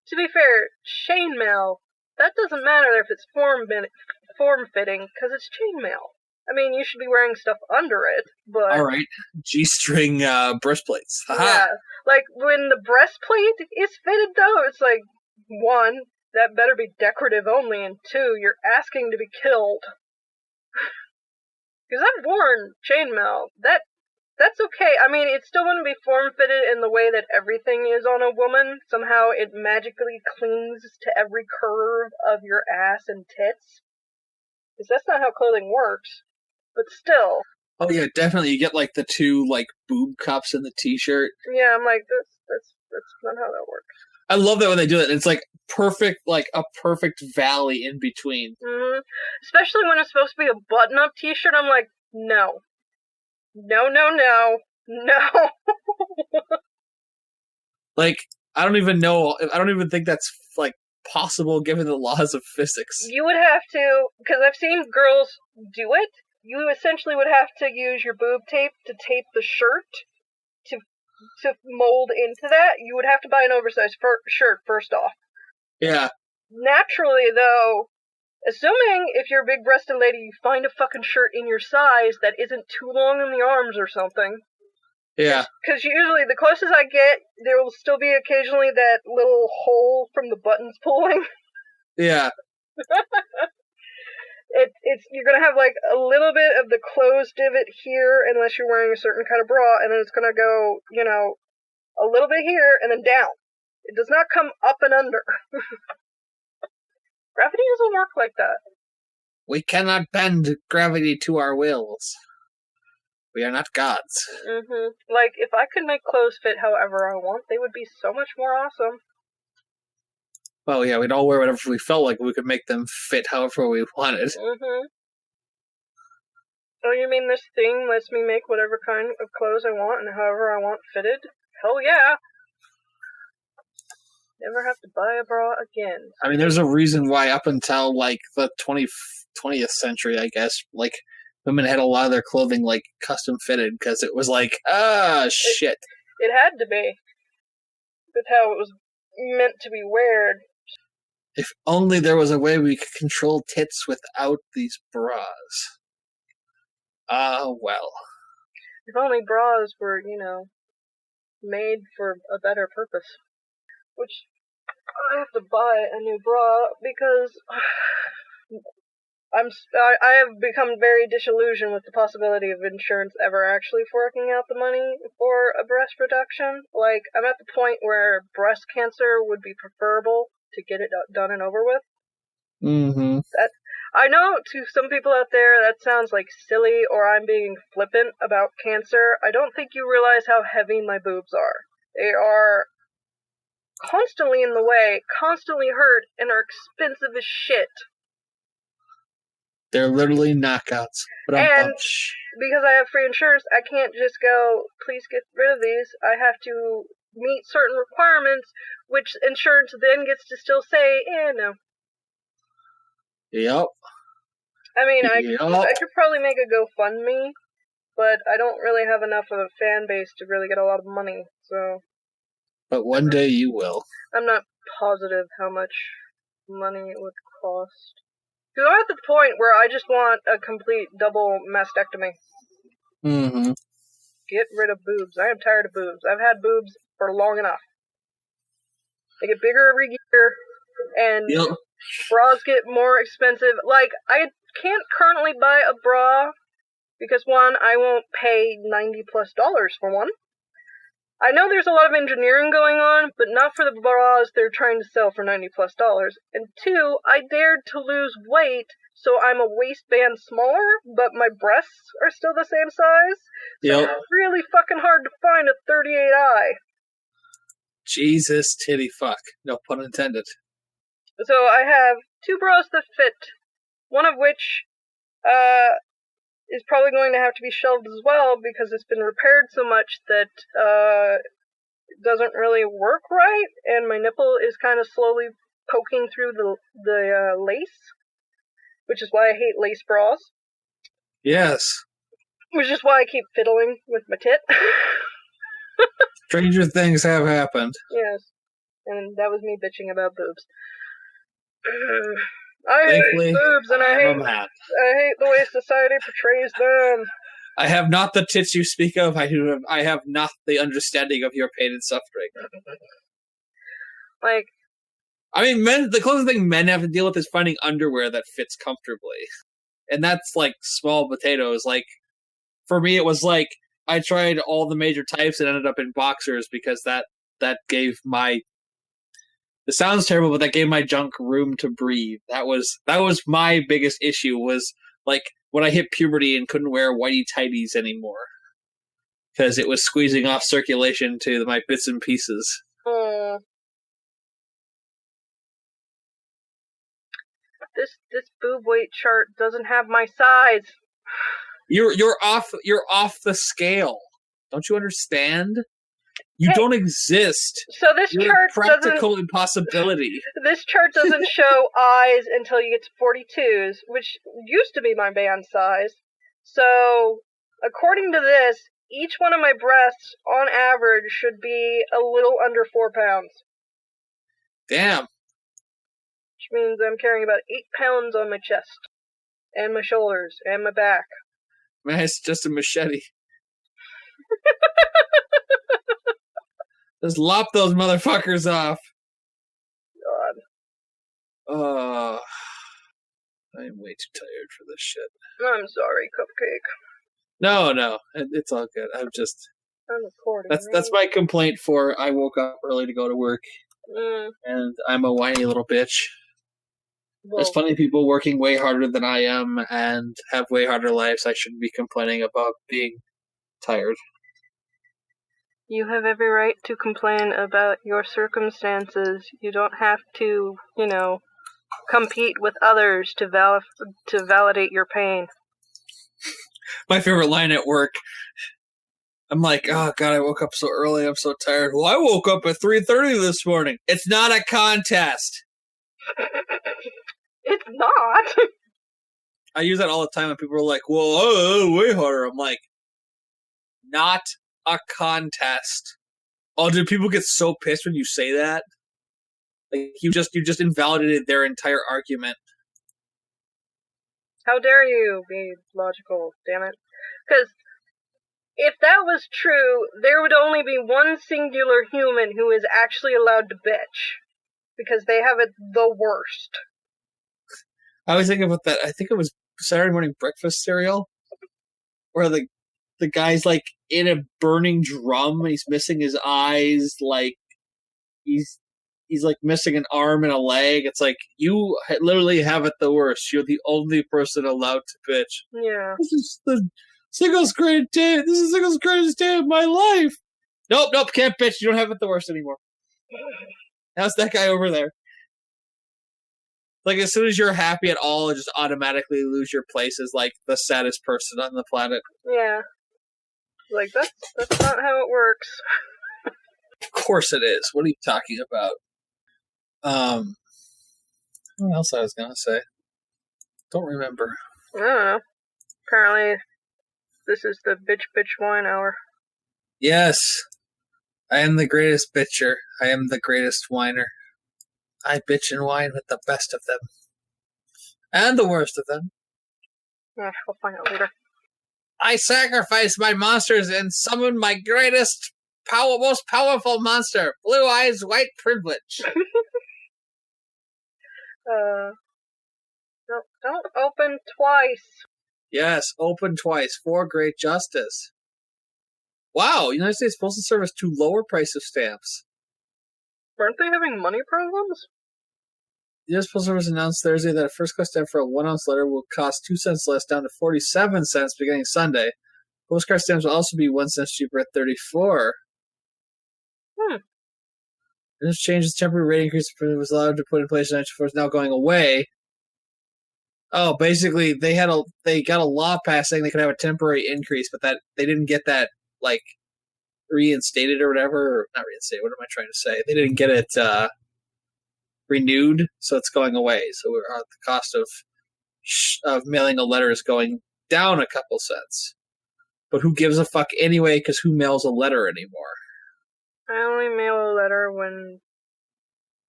To be fair, chainmail, that doesn't matter if it's form-fitting, because it's chainmail. I mean, you should be wearing stuff under it, but... Alright, G-string breastplates. Haha. Yeah, like, when the breastplate is fitted, though, it's like, 1, that better be decorative only, and 2, you're asking to be killed. Because I've worn chainmail. That's okay. I mean, it still wouldn't be form-fitted in the way that everything is on a woman. Somehow it magically clings to every curve of your ass and tits. Because that's not how clothing works. But still. Oh yeah, definitely. You get like the 2 like boob cups in the t-shirt. Yeah, I'm like, that's not how that works. I love that when they do it. It's like perfect, like a perfect valley in between. Mm-hmm. Especially when it's supposed to be a button-up t-shirt. I'm like, no. No. Like, I don't even think that's, like, possible given the laws of physics. You would have to, because I've seen girls do it, you essentially would have to use your boob tape to tape the shirt to mold into that. You would have to buy an oversized shirt, first off. Yeah. Naturally, though, assuming if you're a big-breasted lady, you find a fucking shirt in your size that isn't too long in the arms or something. Yeah. Because usually, the closest I get, there will still be occasionally that little hole from the buttons pulling. Yeah. You're gonna have like a little bit of the closed divot here, unless you're wearing a certain kind of bra, and then it's gonna go, a little bit here and then down. It does not come up and under. Gravity doesn't work like that. We cannot bend gravity to our wills. We are not gods. Mm-hmm. Like, if I could make clothes fit however I want, they would be so much more awesome. Well, yeah, we'd all wear whatever we felt like. We could make them fit however we wanted. Mm-hmm. Oh, you mean this thing lets me make whatever kind of clothes I want and however I want fitted? Hell yeah! Never have to buy a bra again. I mean, there's a reason why up until, like, the 20th century, I guess, like, women had a lot of their clothing, like, custom fitted, because it was like, shit. It had to be. With how it was meant to be weared. If only there was a way we could control tits without these bras. Well. If only bras were, made for a better purpose. Which, I have to buy a new bra because I have become very disillusioned with the possibility of insurance ever actually forking out the money for a breast reduction. Like, I'm at the point where breast cancer would be preferable to get it done and over with. Mm-hmm. I know to some people out there that sounds like silly or I'm being flippant about cancer. I don't think you realize how heavy my boobs are. They are constantly in the way, constantly hurt, and are expensive as shit. They're literally knockouts. And because I have free insurance, I can't just go, please get rid of these. I have to meet certain requirements, which insurance then gets to still say, no. Yep. I mean, I could probably make a GoFundMe, but I don't really have enough of a fan base to really get a lot of money, so... But one day you will. I'm not positive how much money it would cost. Because I'm at the point where I just want a complete double mastectomy. Mm-hmm. Get rid of boobs. I am tired of boobs. I've had boobs for long enough. They get bigger every year, and bras get more expensive. Like, I can't currently buy a bra because, one, I won't pay $90+ for one. I know there's a lot of engineering going on, but not for the bras they're trying to sell for $90+. And two, I dared to lose weight, so I'm a waistband smaller, but my breasts are still the same size. So it's really fucking hard to find a 38I. Jesus titty fuck. No pun intended. So I have 2 bras that fit, one of which, is probably going to have to be shelved as well because it's been repaired so much that it doesn't really work right, and my nipple is kind of slowly poking through the lace, which is why I hate lace bras. Yes. Which is why I keep fiddling with my tit. Stranger things have happened. Yes, and that was me bitching about boobs. I hate boobs, and I hate the way society portrays them. I have not the tits you speak of. I have not the understanding of your pain and suffering. Like, I mean, the closest thing men have to deal with is finding underwear that fits comfortably, and that's like small potatoes. Like, for me, it was like I tried all the major types and ended up in boxers because that gave my... It sounds terrible, but that gave my junk room to breathe. That was my biggest issue, was like when I hit puberty and couldn't wear whitey tighties anymore because it was squeezing off circulation to my bits and pieces. This boob weight chart doesn't have my size. You're off the scale. Don't you understand? You don't exist. So this You're chart a practical impossibility. This chart doesn't show eyes until you get to 42s, which used to be my band size. So, according to this, each one of my breasts, on average, should be a little under 4 pounds. Damn. Which means I'm carrying about 8 pounds on my chest, and my shoulders, and my back. Man, it's just a machete. Just lop those motherfuckers off. God. I am way too tired for this shit. I'm sorry, Cupcake. No, it's all good. I'm recording. That's my complaint for I woke up early to go to work, and I'm a whiny little bitch. Well, there's plenty of people working way harder than I am and have way harder lives. I shouldn't be complaining about being tired. You have every right to complain about your circumstances. You don't have to, compete with others to validate your pain. My favorite line at work, I'm like, oh God, I woke up so early, I'm so tired. Well, I woke up at 3:30 this morning. It's not a contest. It's not. I use that all the time, and people are like, well, way harder. I'm like, not a contest. Oh, do people get so pissed when you say that? Like, you just invalidated their entire argument. How dare you be logical, damn it. Because if that was true, there would only be one singular human who is actually allowed to bitch. Because they have it the worst. I was thinking about that. I think it was Saturday morning breakfast cereal, where the guy's like in a burning drum. He's missing his eyes. Like he's like missing an arm and a leg. It's like, you literally have it the worst. You're the only person allowed to bitch. Yeah. This is the single greatest day. This is the single greatest day of my life. Nope, can't bitch. You don't have it the worst anymore. How's that guy over there? Like, as soon as you're happy at all, just automatically lose your place as, like, the saddest person on the planet. Yeah. Like, that's not how it works. Of course it is. What are you talking about? What else I was gonna say? Don't remember. I don't know. Apparently, this is the bitch wine hour. Yes. I am the greatest bitcher. I am the greatest whiner. I bitch and whine with the best of them. And the worst of them. Yeah, we'll find out later. I sacrifice my monsters and summon my greatest, most powerful monster, Blue Eyes White Privilege. No, don't open twice. Yes, open twice for great justice. Wow, United States Postal Service to lower price of stamps. Weren't they having money problems? The U.S. Postal Service announced Thursday that a first-class stamp for a 1-ounce letter will cost 2 cents less, down to 47 cents beginning Sunday. Postcard stamps will also be 1 cent cheaper at 34. This change is temporary rate increase was allowed to put in place in 1994 is now going away. Oh, basically they got a law passed saying they could have a temporary increase, but that they didn't get that like reinstated or whatever. Or not reinstated. What am I trying to say? They didn't get it renewed, so it's going away. So the cost of mailing a letter is going down a couple cents. But who gives a fuck anyway? Because who mails a letter anymore? I only mail a letter when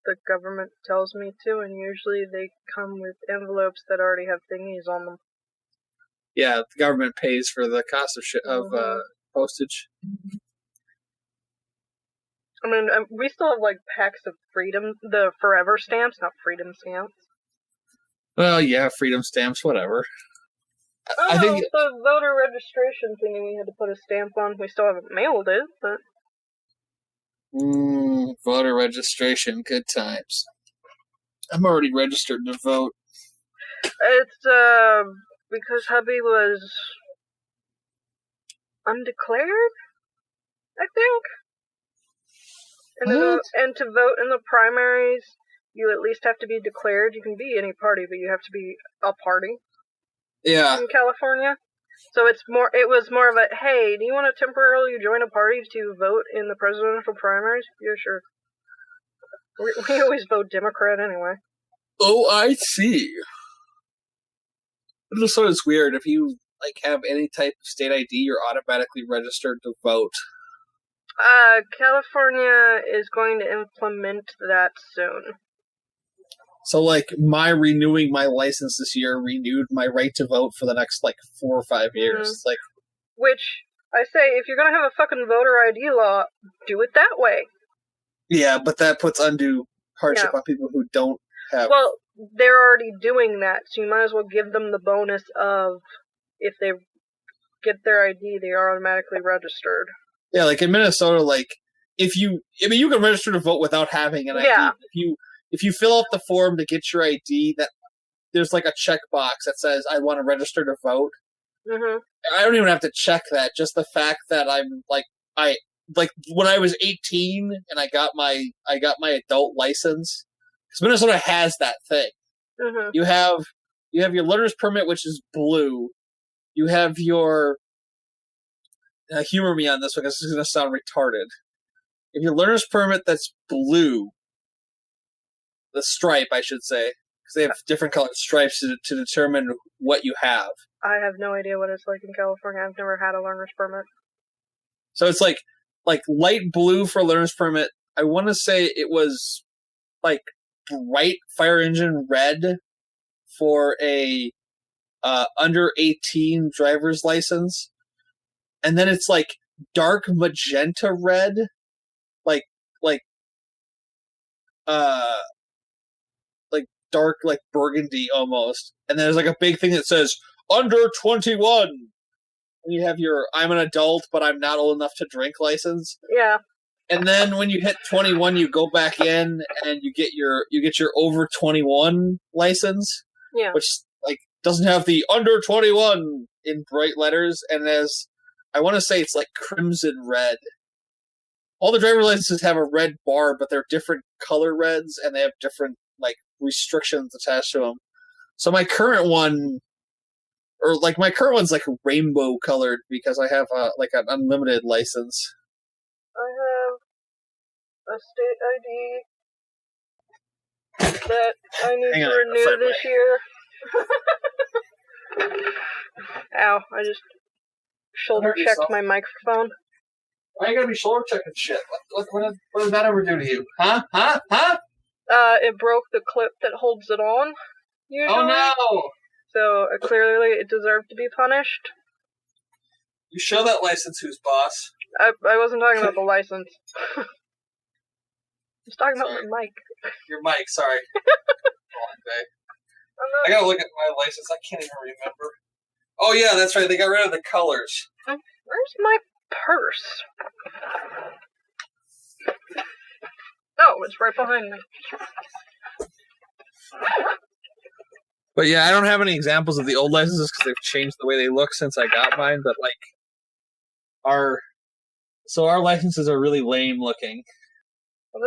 the government tells me to, and usually they come with envelopes that already have thingies on them. Yeah, the government pays for the cost of postage. I mean, we still have, like, packs of the forever stamps, not freedom stamps. Well, yeah, freedom stamps, whatever. I think the voter registration thingy we had to put a stamp on. We still haven't mailed it, but... Voter registration, good times. I'm already registered to vote. It's, because hubby was undeclared, I think? And to vote in the primaries, you at least have to be declared. You can be any party, but you have to be a party. Yeah. In California. So it was more of a, hey, do you want to temporarily join a party to vote in the presidential primaries? Yeah, sure. We always vote Democrat anyway. Oh, I see. I just thought it's weird. If you have any type of state ID, you're automatically registered to vote. California is going to implement that soon. So, my renewing my license this year renewed my right to vote for the next, 4 or 5 years. Mm-hmm. Which, I say, if you're going to have a fucking voter ID law, do it that way. Yeah, but that puts undue hardship on people who don't have... Well, they're already doing that, so you might as well give them the bonus of, if they get their ID, they are automatically registered. Yeah, in Minnesota, you can register to vote without having an ID. If you fill out the form to get your ID, that there's a checkbox that says I want to register to vote. Mm-hmm. I don't even have to check that. Just the fact that I'm when I was 18 and I got my adult license, because Minnesota has that thing. Mm-hmm. You have your learner's permit, which is blue. You have your humor me on this one because this is going to sound retarded. If your learner's permit that's blue. The stripe, I should say, because they have different colored stripes to determine what you have. I have no idea what it's like in California. I've never had a learner's permit. So it's like light blue for a learner's permit. I want to say it was bright fire engine red for a under 18 driver's license, and then it's dark magenta red, dark burgundy almost, and there's a big thing that says under 21, and you have your I'm an adult but I'm not old enough to drink license. Yeah. And then when you hit 21, you go back in and you get your over 21 license. Yeah. Which doesn't have the under 21 in bright letters, and as I want to say it's crimson red. All the driver's licenses have a red bar, but they're different color reds, and they have different like restrictions attached to them. So my current one's like rainbow colored because I have like an unlimited license. I have a state ID that I need to renew this year. Ow, I just shoulder checked my microphone. Why are you gonna be shoulder checking shit? What did that ever do to you? Huh? It broke the clip that holds it on, usually. Oh no! So clearly it deserved to be punished. You show that license who's boss. I wasn't talking about the license. I was talking about my mic. Your mic, sorry. I gotta look at my license. I can't even remember. Oh yeah, that's right. They got rid of the colors. Where's my purse? Oh, it's right behind me. But yeah, I don't have any examples of the old licenses because they've changed the way they look since I got mine. But like, our licenses are really lame looking. Well,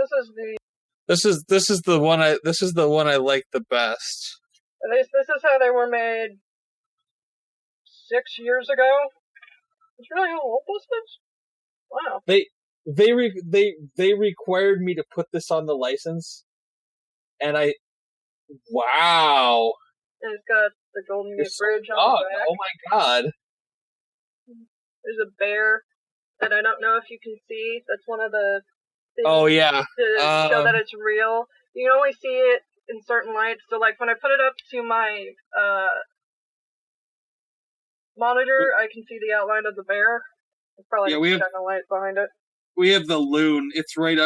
This is the one I like the best. At least this is how they were made 6 years ago. That's really how old this is? Wow. They required me to put this on the license, and wow. And it's got the Golden Gate Bridge on the back. Oh my god. There's a bear that I don't know if you can see. That's one of the things to show that it's real. You can only see it in certain lights. So like when I put it up to my monitor, I can see the outline of the bear. It's probably a light behind it. We have the loon. It's right.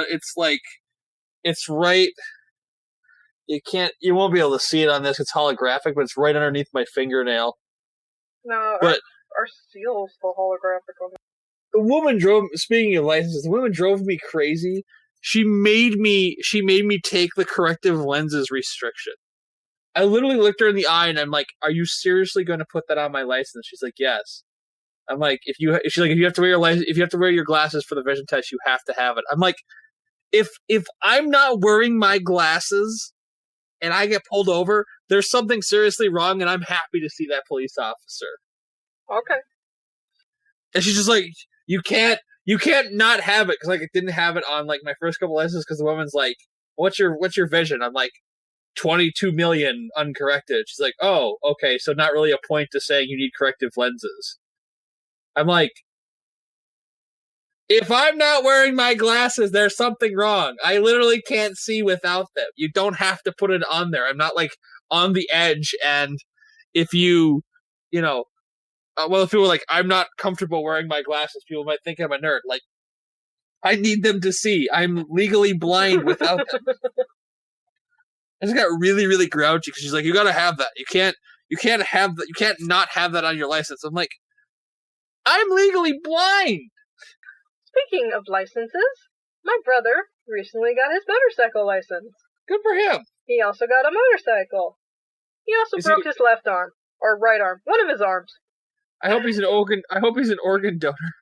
It's right. You won't be able to see it on this. It's holographic, but it's right underneath my fingernail. No, but our seal's still holographic on it. The woman speaking of licenses, the woman drove me crazy. She made me take the corrective lenses restriction. I literally looked her in the eye and I'm like, "Are you seriously going to put that on my license?" She's like, "Yes." I'm like, if you have to wear your glasses for the vision test, you have to have it. I'm like, if I'm not wearing my glasses and I get pulled over, there's something seriously wrong, and I'm happy to see that police officer. Okay. And she's just like, you can't not have it, because like I didn't have it on like my first couple licenses, because the woman's like, what's your vision? I'm like, 22 million uncorrected. She's like, oh, okay, so not really a point to saying you need corrective lenses. I'm like, if I'm not wearing my glasses, there's something wrong. I literally can't see without them. You don't have to put it on there. I'm not like on the edge, and if if people are like, I'm not comfortable wearing my glasses, people might think I'm a nerd. Like, I need them to see. I'm legally blind without them. I just got really, really grouchy because she's like, you gotta have that. You can't not have that on your license. I'm like, I'm legally blind. Speaking of licenses, my brother recently got his motorcycle license. Good for him. He also got a motorcycle. He also broke his left arm. Or right arm. One of his arms. I hope he's an organ donor.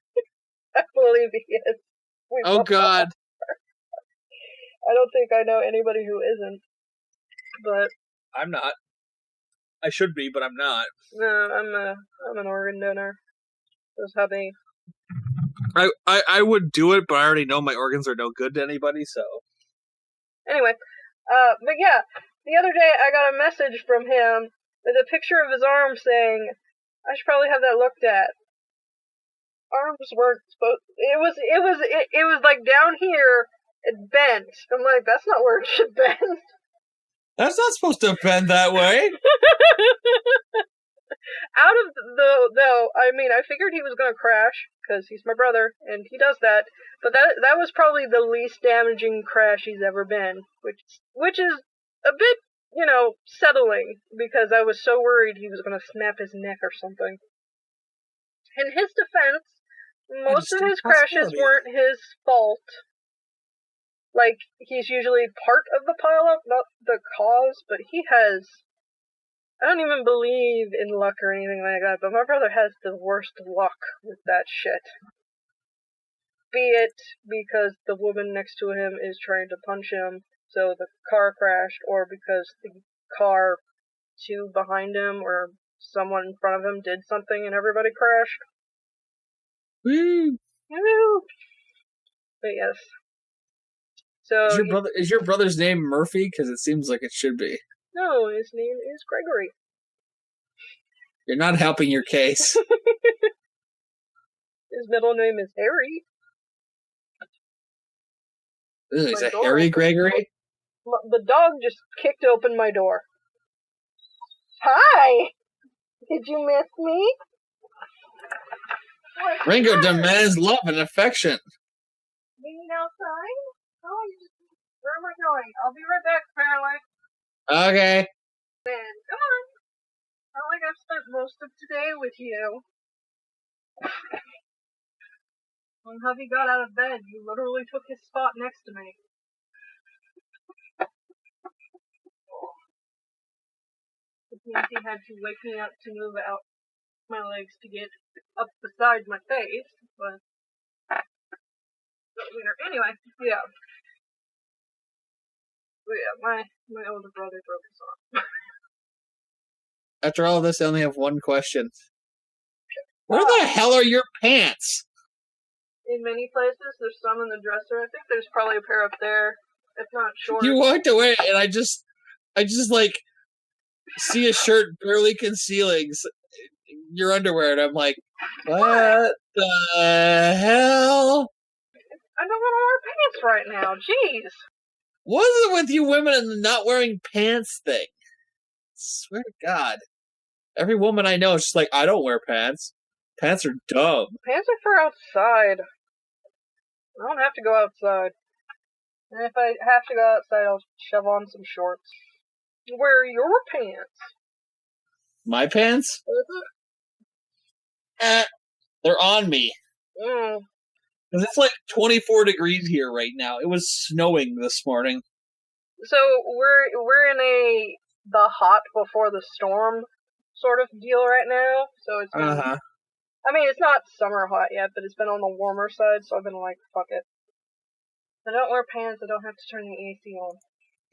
I believe he is. Oh God. I don't think I know anybody who isn't. But I'm not. I should be, but I'm not. No, I'm an organ donor. That's how they... I would do it, but I already know my organs are no good to anybody, so... Anyway, but yeah, the other day I got a message from him with a picture of his arm saying, I should probably have that looked at. Arms weren't supposed... It was like down here, it bent. I'm like, that's not where it should bend. That's not supposed to bend that way. I figured he was going to crash, because he's my brother, and he does that, but that was probably the least damaging crash he's ever been, which is a bit, settling, because I was so worried he was going to snap his neck or something. In his defense, most of his crashes weren't his fault. Like, he's usually part of the pileup, not the cause, but he has... I don't even believe in luck or anything like that, but my brother has the worst luck with that shit. Be it because the woman next to him is trying to punch him, so the car crashed, or because the car two behind him or someone in front of him did something and everybody crashed. Woo! Woo! But yes. So Is your brother's name Murphy? Because it seems like it should be. No, his name is Gregory. You're not helping your case. His middle name is Harry. Ooh, he's a Harry Gregory? The dog just kicked open my door. Hi! Did you miss me? Ringo demands love and affection. Being outside? Oh, where am I going? I'll be right back, apparently. Okay. Man, come on. I feel like I've spent most of today with you. When hubby got out of bed, you literally took his spot next to me. It means he had to wake me up to move out my legs to get up beside my face, but anyway, yeah. But yeah, my older brother broke his arm. After all of this, I only have one question. Where the hell are your pants? In many places, there's some in the dresser. I think there's probably a pair up there, if not shorts. You walked away, and I just like see a shirt barely concealing your underwear, and I'm like, what the hell? I don't want to wear pants right now. Jeez. What is it with you women and the not wearing pants thing? I swear to God. Every woman I know is just like, I don't wear pants. Pants are dumb. Pants are for outside. I don't have to go outside. And if I have to go outside, I'll shove on some shorts. Where are your pants? My pants? They're on me. Mm. Because it's like 24 degrees here right now. It was snowing this morning. So we're in the hot before the storm sort of deal right now. So it's been, I mean, it's not summer hot yet, but it's been on the warmer side, so I've been like, fuck it. I don't wear pants, I don't have to turn the AC on.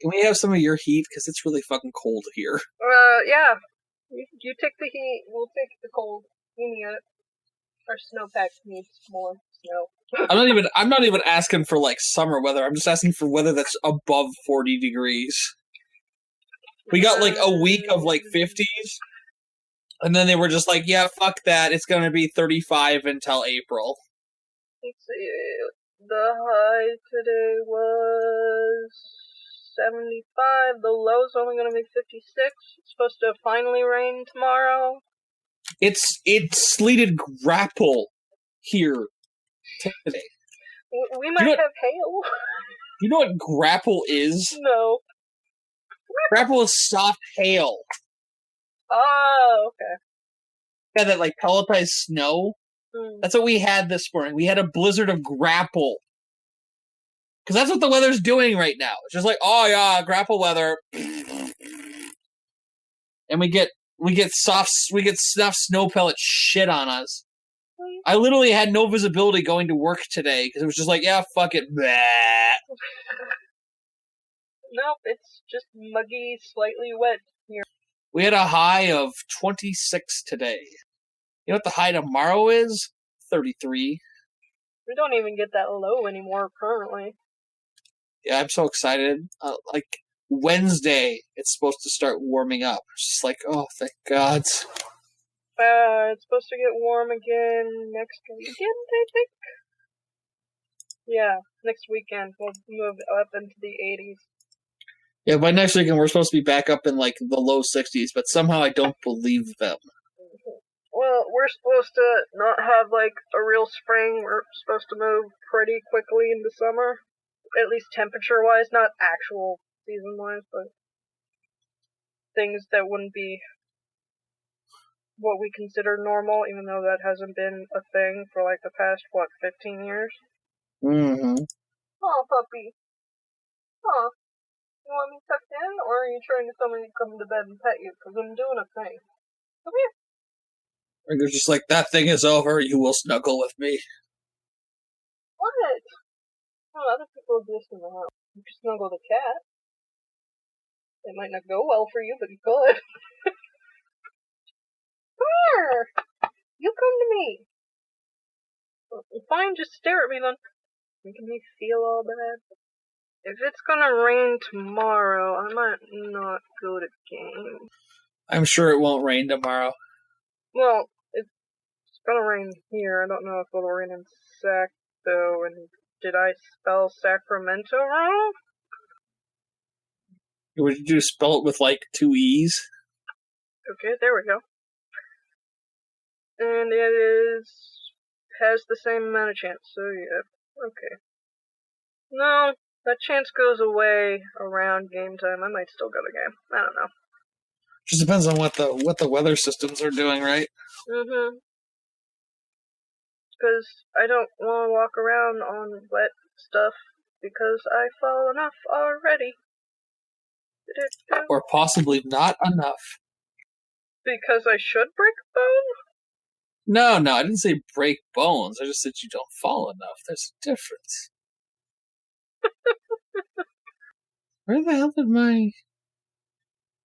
Can we have some of your heat? Because it's really fucking cold here. Yeah. You take the heat, we'll take the cold. We need it. Our snowpack needs more snow. I'm not even asking for like summer weather. I'm just asking for weather that's above 40 degrees. We got like a week of like 50s. And then they were just like, yeah, fuck that. It's going to be 35 until April. Let's see. The high today was 75. The low's only going to be 56. It's supposed to finally rain tomorrow. It's sleeted grapple here today. We might have hail. You know what grapple is? No. Grapple is soft hail. Oh, okay. Yeah, that like pelletized snow. That's what we had this morning. We had a blizzard of grapple. Because that's what the weather's doing right now. It's just like, oh yeah, grapple weather. And we get soft snow pellet shit on us. I literally had no visibility going to work today because it was just like, yeah, fuck it. Nope, it's just muggy, slightly wet here. We had a high of 26 today. You know what the high tomorrow is? 33. We don't even get that low anymore currently. Yeah, I'm so excited. Like, Wednesday, it's supposed to start warming up. It's just like, oh, thank God. It's supposed to get warm again next weekend, I think. Yeah, next weekend. We'll move up into the 80s. Yeah, by next weekend, we're supposed to be back up in, like, the low 60s, but somehow I don't believe them. Well, we're supposed to not have, like, a real spring. We're supposed to move pretty quickly into summer. At least temperature-wise, not actual season-wise, but things that wouldn't be what we consider normal, even though that hasn't been a thing for, like, the past, 15 years? Mm-hmm. Oh, puppy. Huh. You want me tucked in, or are you trying to tell me to come to bed and pet you? Because I'm doing a thing. Come here. Or you're just like, that thing is over, you will snuggle with me. What? Oh, other people exist in the house. You can snuggle the cat. It might not go well for you, but good. Come here! You come to me! Fine, just stare at me then. Making me feel all bad. If it's gonna rain tomorrow, I might not go to games. I'm sure it won't rain tomorrow. Well, it's gonna rain here. I don't know if it'll rain in Sac, though. And did I spell Sacramento wrong? Would you spell it with, like, 2 E's? Okay, there we go. And it has the same amount of chance, so yeah, okay. No, that chance goes away around game time. I might still go to game. I don't know. Just depends on what the weather systems are doing, right? Mm-hmm. Because I don't want to walk around on wet stuff because I fall enough already. Or possibly not enough. Because I should break a bone? No, I didn't say break bones. I just said you don't fall enough. There's a difference. Where the hell did my...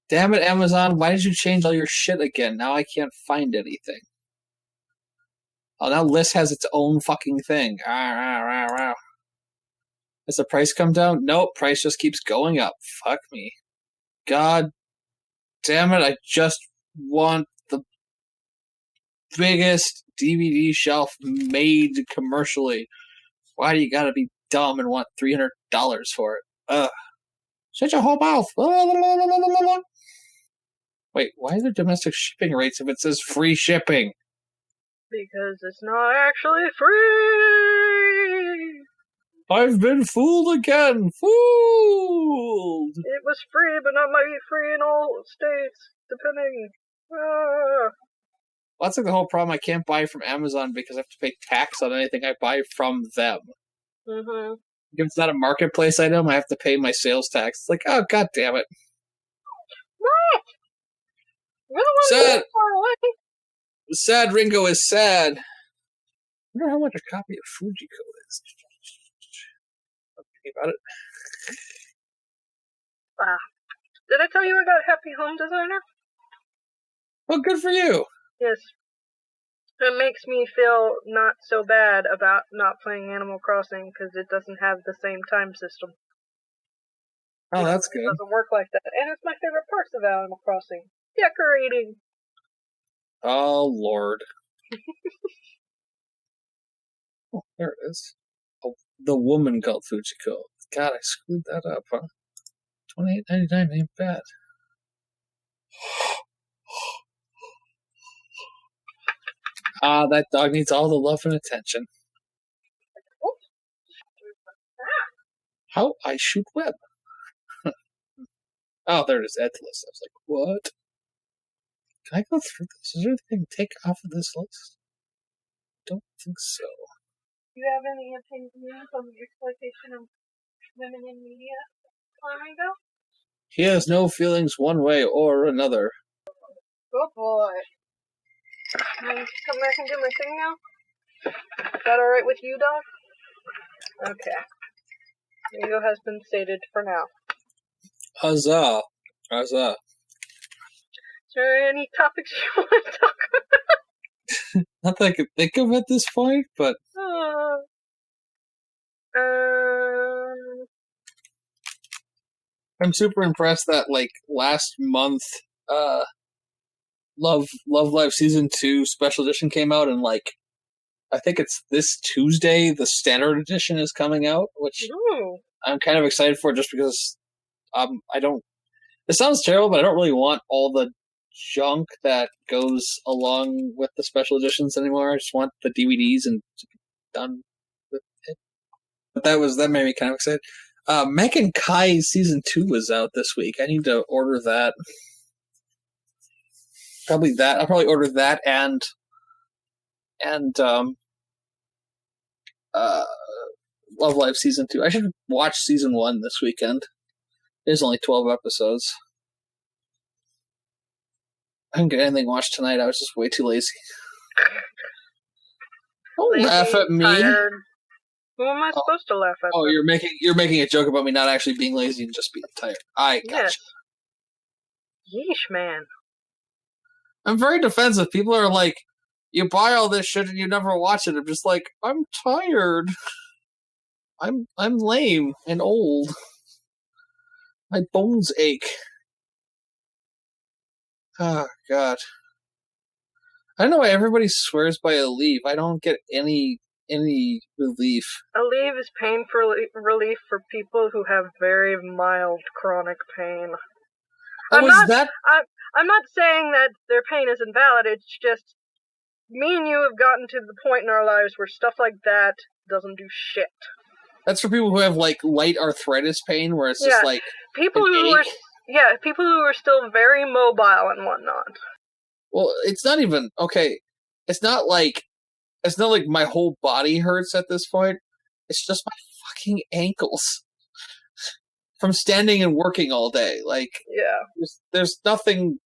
Damn it, Amazon, why did you change all your shit again? Now I can't find anything. Oh, now List has its own fucking thing. Has the price come down? Nope, price just keeps going up. Fuck me. God damn it, I just want the biggest DVD shelf made commercially. Why do you gotta be dumb and want $300 for it? Ugh. Shut your whole mouth. Wait, why are there domestic shipping rates if it says free shipping? Because it's not actually free! I've been fooled again! Fooled! It was free, but not might be free in all states, depending. Well, that's like the whole problem. I can't buy from Amazon because I have to pay tax on anything I buy from them. Mm-hmm. If it's not a marketplace item, I have to pay my sales tax. It's like, oh, god damn it. What? You're the one Sad. who's far away. Sad Ringo is sad. I wonder how much a copy of Fujiko is. I'm thinking about it. Did I tell you I got Happy Home Designer? Well, good for you. Yes. It makes me feel not so bad about not playing Animal Crossing because it doesn't have the same time system. Oh, that's It good. doesn't work like that. And it's my favorite parts of Animal Crossing. Decorating. Oh, Lord. Oh, there it is. Oh, the woman called Fujiko. God, I screwed that up, huh? $28.99 ain't bad. That dog needs all the love and attention. How I shoot web. Oh, there it is. Add to list. I was like, what? Can I go through this? Is there anything I can take off of this list? Don't think so. Do you have any opinions on the exploitation of women in media, Flamingo? He has no feelings one way or another. Good boy. Come back and do my thing now? Is that alright with you, dog? Okay. Ringo has been stated for now. Huzzah. Huzzah. Is there any topics you want to talk about? Not that I could think of at this point, but... I'm super impressed that, like, last month, Love Live Season 2 Special Edition came out, and, like, I think it's this Tuesday, the Standard Edition is coming out, which I'm kind of excited for just because I don't... It sounds terrible, but I don't really want all the junk that goes along with the special editions anymore. I just want the DVDs and to be done with it. But that made me kind of excited. Megan Kai Season 2 was out this week. I need to order that. Probably that. I'll probably order that and Love Live Season 2. I should watch Season 1 this weekend. There's only 12 episodes. I didn't get anything watched tonight. I was just way too lazy. Don't laugh at me. Tired. Who am I supposed to laugh at? Oh, you're making a joke about me not actually being lazy and just being tired. I gotcha. Yes. Yeesh, man. I'm very defensive. People are like, you buy all this shit and you never watch it. I'm just like, I'm tired. I'm lame and old. My bones ache. Oh, God. I don't know why everybody swears by Aleve. I don't get any relief. Aleve is pain for relief for people who have very mild chronic pain. Oh, I'm not saying that their pain is invalid. It's just me and you have gotten to the point in our lives where stuff like that doesn't do shit. That's for people who have like light arthritis pain, where it's just like people who are still very mobile and whatnot. Well, it's not even okay. It's not like my whole body hurts at this point. It's just my fucking ankles from standing and working all day. Like, there's nothing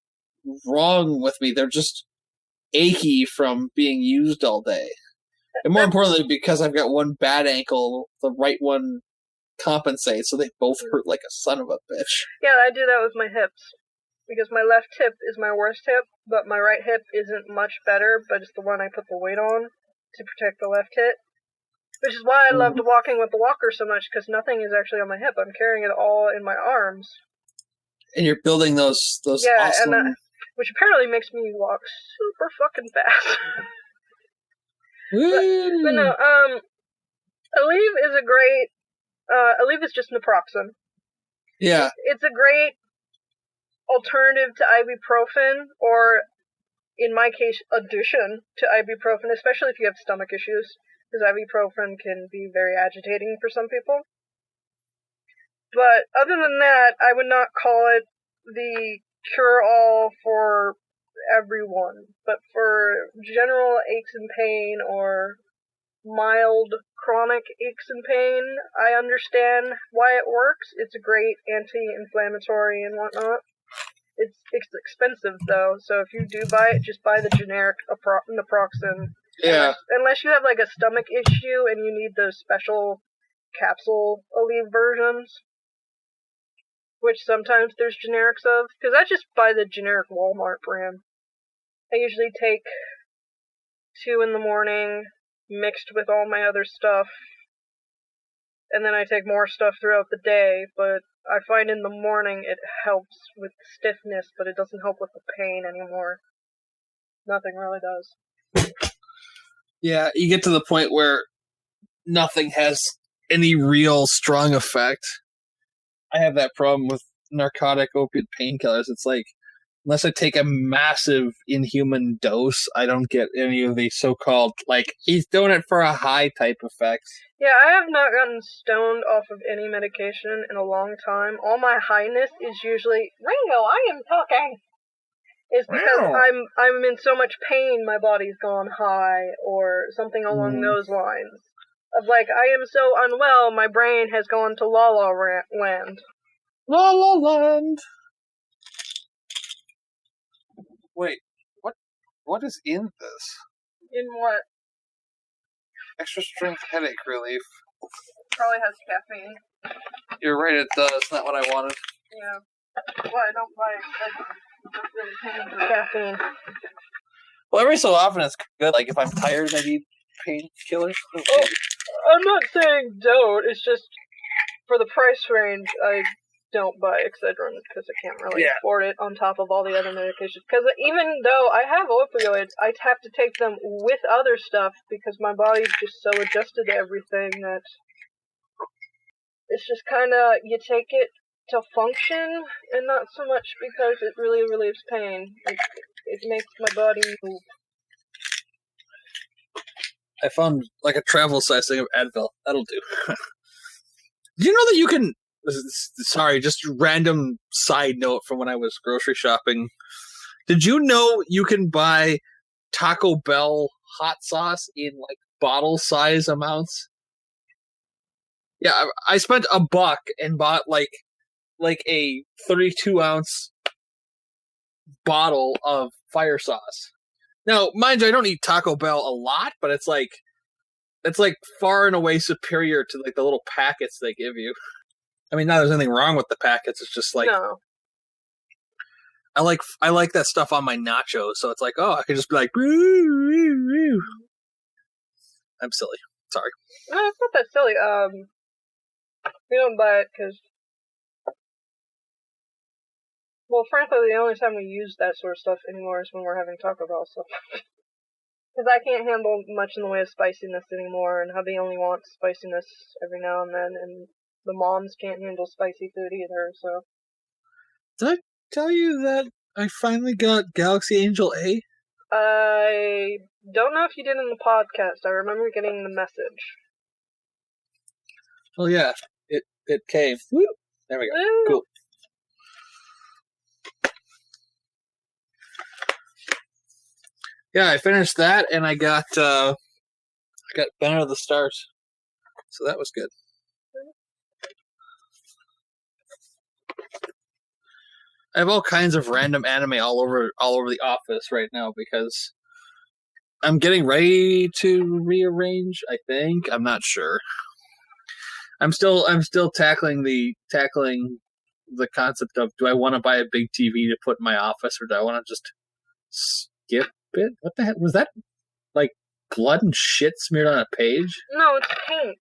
wrong with me. They're just achy from being used all day. And more importantly, because I've got one bad ankle, the right one compensates, so they both hurt like a son of a bitch. Yeah, I do that with my hips. Because my left hip is my worst hip, but my right hip isn't much better, but it's the one I put the weight on to protect the left hip. Which is why I loved walking with the walker so much, because nothing is actually on my hip. I'm carrying it all in my arms. And you're building those awesome... and which apparently makes me walk super fucking fast. but no, Aleve is a great... Aleve is just naproxen. Yeah. It's a great alternative to ibuprofen, or in my case, addition to ibuprofen, especially if you have stomach issues, because ibuprofen can be very agitating for some people. But other than that, I would not call it the cure-all for everyone, but for general aches and pain or mild chronic aches and pain, I understand why it works. It's a great anti-inflammatory and whatnot. It's expensive, though, so if you do buy it, just buy the generic naproxen. Yeah. Unless you have, like, a stomach issue and you need those special capsule Aleve versions, which sometimes there's generics of, because I just buy the generic Walmart brand. I usually take 2 in the morning, mixed with all my other stuff, and then I take more stuff throughout the day, but I find in the morning it helps with stiffness, but it doesn't help with the pain anymore. Nothing really does. Yeah, you get to the point where nothing has any real strong effect. I have that problem with narcotic opiate painkillers. It's like, unless I take a massive inhuman dose, I don't get any of the so-called, like, he's doing it for a high type effects. Yeah, I have not gotten stoned off of any medication in a long time. All my highness is usually, Ringo, I am talking! Is because I'm in so much pain my body's gone high, or something along those lines. Of like, I am so unwell, my brain has gone to La La Land. La La Land! Wait, what is in this? In what? Extra strength headache relief. Probably has caffeine. You're right, it does. Not what I wanted. Yeah. Well, I don't buy it. I'm really paying for caffeine. Well, every so often it's good. Like, if I'm tired, I need painkillers. Oh, I'm not saying don't. It's just, for the price range, I don't buy Excedrin because I can't really afford it on top of all the other medications. Because even though I have opioids, I have to take them with other stuff because my body's just so adjusted to everything that it's just kind of, you take it to function and not so much because it really relieves pain. It makes my body move. I found like a travel size thing of Advil. That'll do. Do you know that you can... Sorry, just random side note from when I was grocery shopping. Did you know you can buy Taco Bell hot sauce in like bottle size amounts? Yeah, I spent $1 and bought like a 32-ounce bottle of fire sauce. Now, mind you, I don't eat Taco Bell a lot, but it's like far and away superior to like the little packets they give you. I mean, not there's anything wrong with the packets. It's just like, no. I like that stuff on my nachos, so it's like, oh, I can just be like, woo, woo, woo. I'm silly. Sorry. No, it's not that silly. We don't buy it because, well, frankly, the only time we use that sort of stuff anymore is when we're having Taco Bell, so. Because I can't handle much in the way of spiciness anymore, and hubby only wants spiciness every now and then, and the moms can't handle spicy food either, so. Did I tell you that I finally got Galaxy Angel A? I don't know if you did in the podcast. I remember getting the message. Oh yeah, it came. Woo! There we go. Woo! Cool. Yeah, I finished that, and I got Benoit of the Stars, so that was good. I have all kinds of random anime all over the office right now because I'm getting ready to rearrange. I think I'm not sure. I'm still tackling the concept of, do I want to buy a big TV to put in my office, or do I want to just skip it? What the heck was that? Like blood and shit smeared on a page? No, it's paint.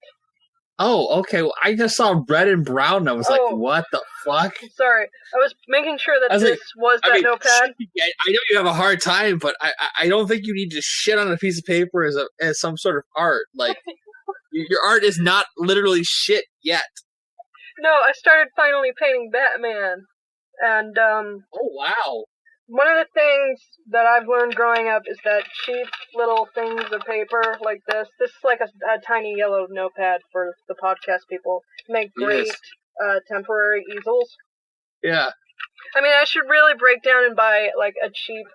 Oh, okay. Well, I just saw red and brown, and I was like, what the fuck? Sorry. I was making sure that was that notepad. I know you have a hard time, but I don't think you need to shit on a piece of paper as some sort of art. Like, your art is not literally shit yet. No, I started finally painting Batman. And, oh, wow. One of the things that I've learned growing up is that cheap little things of paper like this is like a tiny yellow notepad for the podcast people, make great temporary easels. Yeah. I mean, I should really break down and buy like a cheap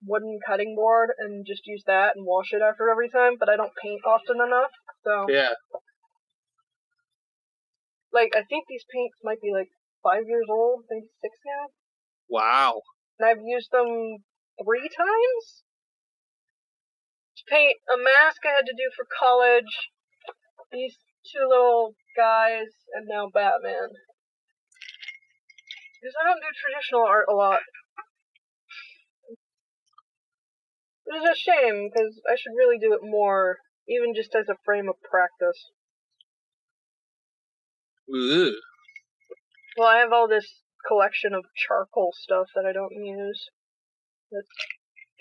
wooden cutting board and just use that and wash it after every time, but I don't paint often enough, so. Yeah. Like, I think these paints might be like 5 years old, maybe 6 now. Wow. And I've used them 3 times to paint a mask I had to do for college, these 2 little guys, and now Batman. Because I don't do traditional art a lot. It's a shame, because I should really do it more, even just as a frame of practice. Ooh. Well, I have all this collection of charcoal stuff that I don't use. I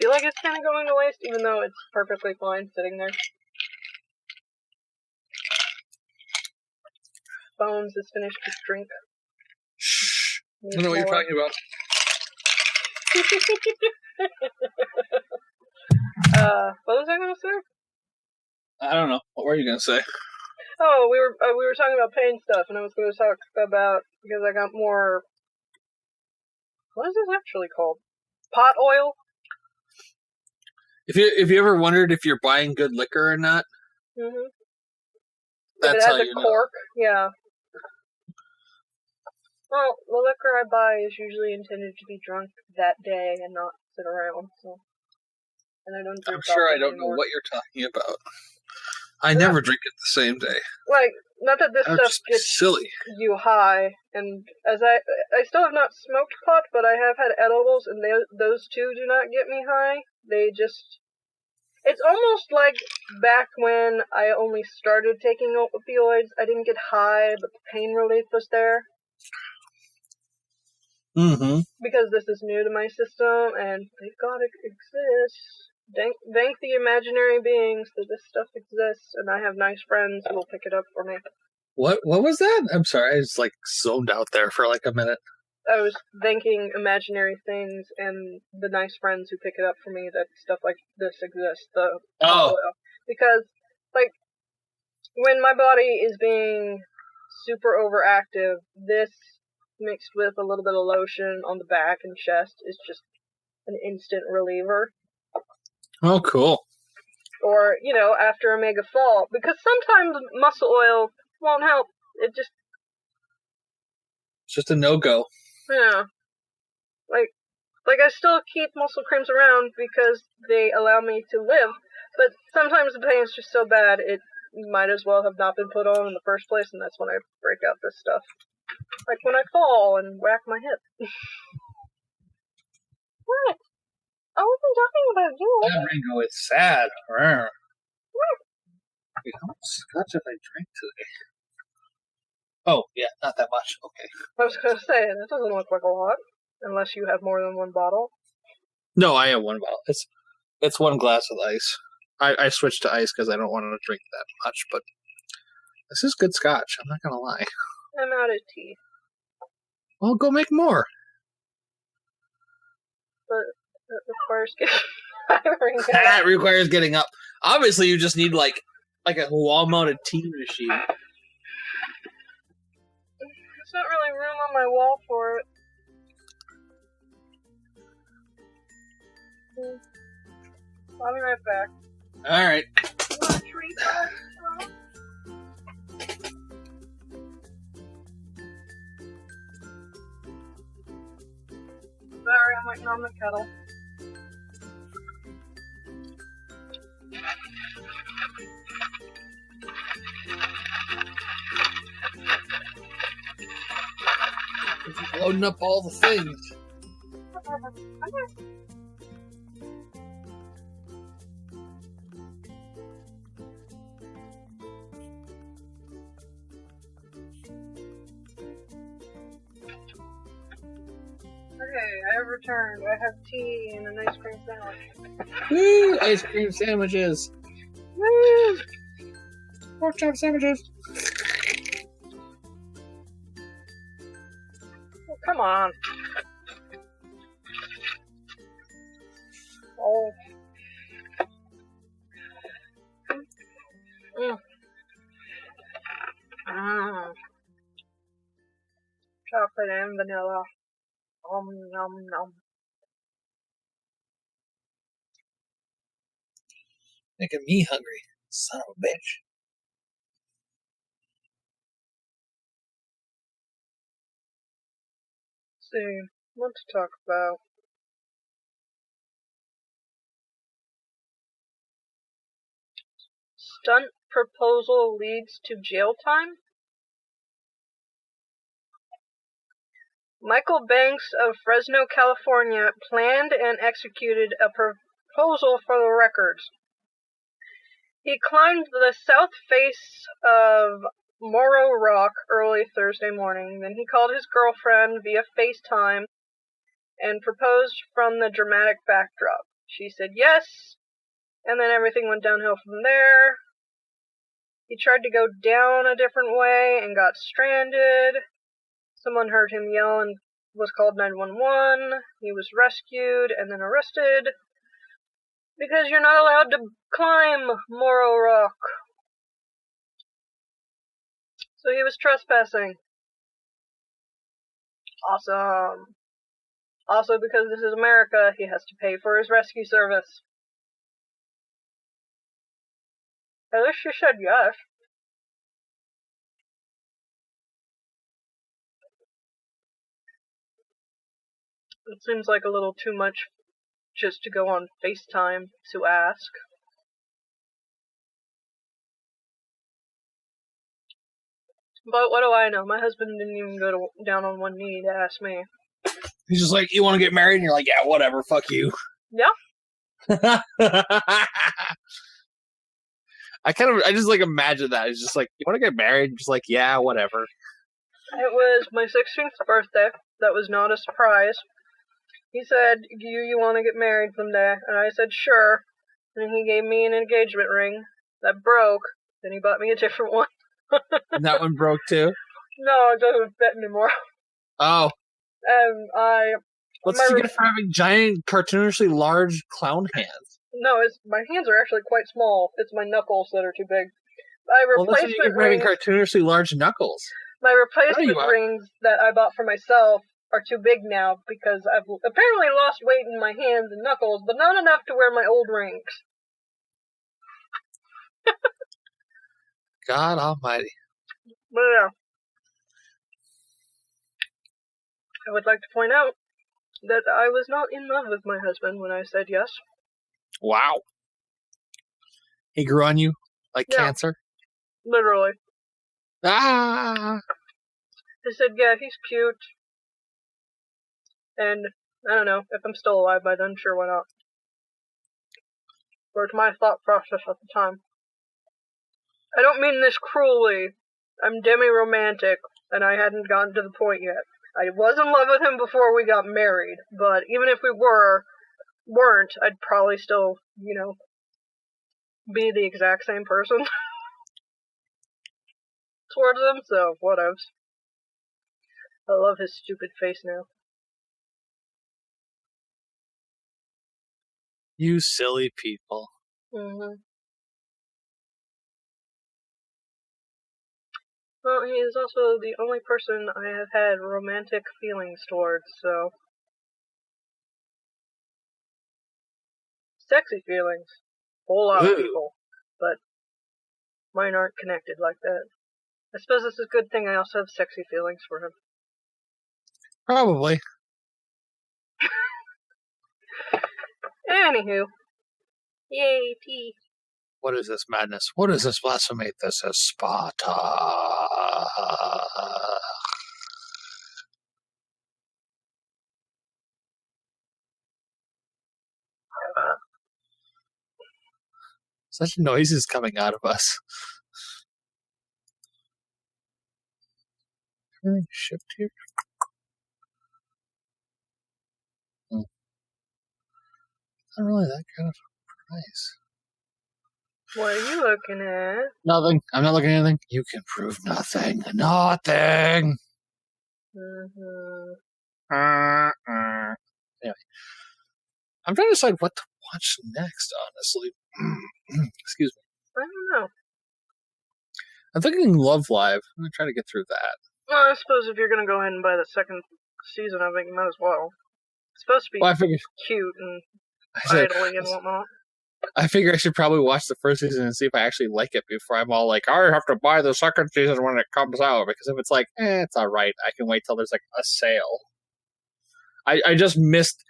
feel like it's kind of going to waste, even though it's perfectly fine sitting there. Bones is finished his drink. Shh. I don't know what you're talking about. What was I going to say? I don't know. What were you going to say? Oh, we were talking about paint stuff, and I was going to talk about, because I got more. What is this actually called? Pot oil? If you ever wondered if you're buying good liquor or not, That's how it has a cork, yeah. Well, the liquor I buy is usually intended to be drunk that day and not sit around, so. And I don't drink. I'm sure I don't know what you're talking about. I never drink it the same day. Like, not that this stuff gets silly. You high, and as I still have not smoked pot, but I have had edibles, and those too do not get me high. They just, it's almost like back when I only started taking opioids. I didn't get high, but the pain relief was there. Mm-hmm. Because this is new to my system, and thank God it exists. Thank the imaginary beings that this stuff exists, and I have nice friends who will pick it up for me. What was that? I'm sorry, I just zoned out there for a minute. I was thanking imaginary things and the nice friends who pick it up for me that stuff like this exists. Oil. Because, when my body is being super overactive, this mixed with a little bit of lotion on the back and chest is just an instant reliever. Oh, cool. Or, after a mega fall. Because sometimes muscle oil won't help. It's just a no-go. Yeah. Like I still keep muscle creams around because they allow me to live. But sometimes the pain is just so bad, it might as well have not been put on in the first place, and that's when I break out this stuff. Like when I fall and whack my hip. What? I wasn't talking about you. That Ringo is sad. Wait, how much scotch have I drank today? Oh, yeah, not that much. Okay. I was going to say, that doesn't look like a lot. Unless you have more than one bottle. No, I have one bottle. It's one glass with ice. I switched to ice because I don't want to drink that much, but this is good scotch. I'm not going to lie. I'm out of tea. Well, go make more. But that requires getting That requires getting up. Obviously, you just need like a wall-mounted tea machine. There's not really room on my wall for it. I'll be right back. All right. You want a treat? Sorry, I'm waiting on the kettle. Loading up all the things. Okay, I have returned. I have tea and an ice cream sandwich. Woo! Ice cream sandwiches. Woo! Pork chop sandwiches. Oh, come on. Oh. Chocolate and vanilla. Nom nom. Making me hungry. Son of a bitch. Let's see, what to talk about? Stunt proposal leads to jail time? Michael Banks of Fresno, California planned and executed a proposal for the records. He climbed the south face of Morro Rock early Thursday morning. Then he called his girlfriend via FaceTime and proposed from the dramatic backdrop. She said yes, and then everything went downhill from there. He tried to go down a different way and got stranded. Someone heard him yell and was called 911. He was rescued and then arrested because you're not allowed to climb Morro Rock. So he was trespassing. Awesome. Also, because this is America, he has to pay for his rescue service. At least she said yes. It seems like a little too much just to go on FaceTime to ask. But what do I know? My husband didn't even go down on one knee to ask me. He's just like, you want to get married? And you're like, yeah, whatever, fuck you. Yeah. I just like imagine that. It's just like, you want to get married? Just like, yeah, whatever. It was my 16th birthday. That was not a surprise. He said, you want to get married someday? And I said, sure. And he gave me an engagement ring that broke. Then he bought me a different one. And that one broke too? No, it doesn't fit anymore. Oh. And What's the good for having giant, cartoonishly large clown hands? No, my hands are actually quite small. It's my knuckles that are too big. Well, that's what you get for having cartoonishly large knuckles. My replacement rings that I bought for myself are too big now because I've apparently lost weight in my hands and knuckles, but not enough to wear my old rings. God almighty. But yeah. I would like to point out that I was not in love with my husband when I said yes. Wow. He grew on you like cancer? Literally. Ah! I said, yeah, he's cute. And I don't know. If I'm still alive by then, sure, why not? Or it's my thought process at the time. I don't mean this cruelly. I'm demi-romantic, and I hadn't gotten to the point yet. I was in love with him before we got married, but even if we weren't, I'd probably still, be the exact same person towards him, so whatevs. I love his stupid face now. You silly people. Mm-hmm. Well, he is also the only person I have had romantic feelings towards, so... Sexy feelings. Whole lot of people. But mine aren't connected like that. I suppose it's a good thing I also have sexy feelings for him. Probably. Anywho. Yay, tea. What is this madness? What is this blasphemy? This is Sparta. Such noises coming out of us. Everything shift here? Not really that kind of price. What are you looking at? Nothing. I'm not looking at anything. You can prove nothing. Nothing. Mm-hmm. Anyway. I'm trying to decide what to watch next, honestly. Excuse me. I don't know. I'm thinking Love Live. I'm going to try to get through that. Well, I suppose if you're going to go ahead and buy the second season of it, you might as well. It's supposed to be cute and idly and whatnot. I figure I should probably watch the first season and see if I actually like it before I'm all like, I have to buy the second season when it comes out. Because if it's like, it's alright, I can wait till there's like a sale. I just missed...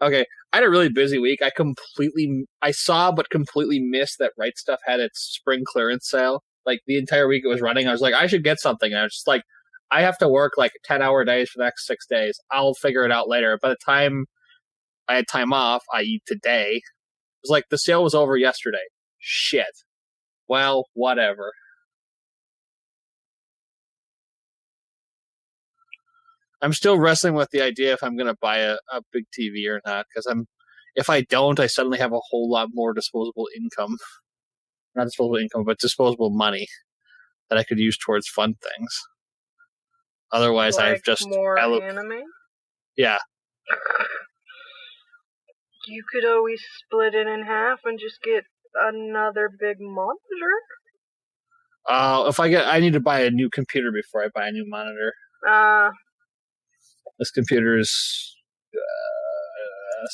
Okay, I had a really busy week. I saw but completely missed that Right Stuff had its spring clearance sale. Like, the entire week it was running, I was like, I should get something. And I was just like, I have to work like 10-hour days for the next 6 days. I'll figure it out later. By the time I had time off, i.e. today, it was like, the sale was over yesterday. Shit. Well, whatever. I'm still wrestling with the idea if I'm going to buy a big TV or not, because if I don't, I suddenly have a whole lot more disposable income. Not disposable income, but disposable money that I could use towards fun things. Otherwise, like I've just... more anime? Yeah. You could always split it in half and just get another big monitor. I need to buy a new computer before I buy a new monitor. This computer is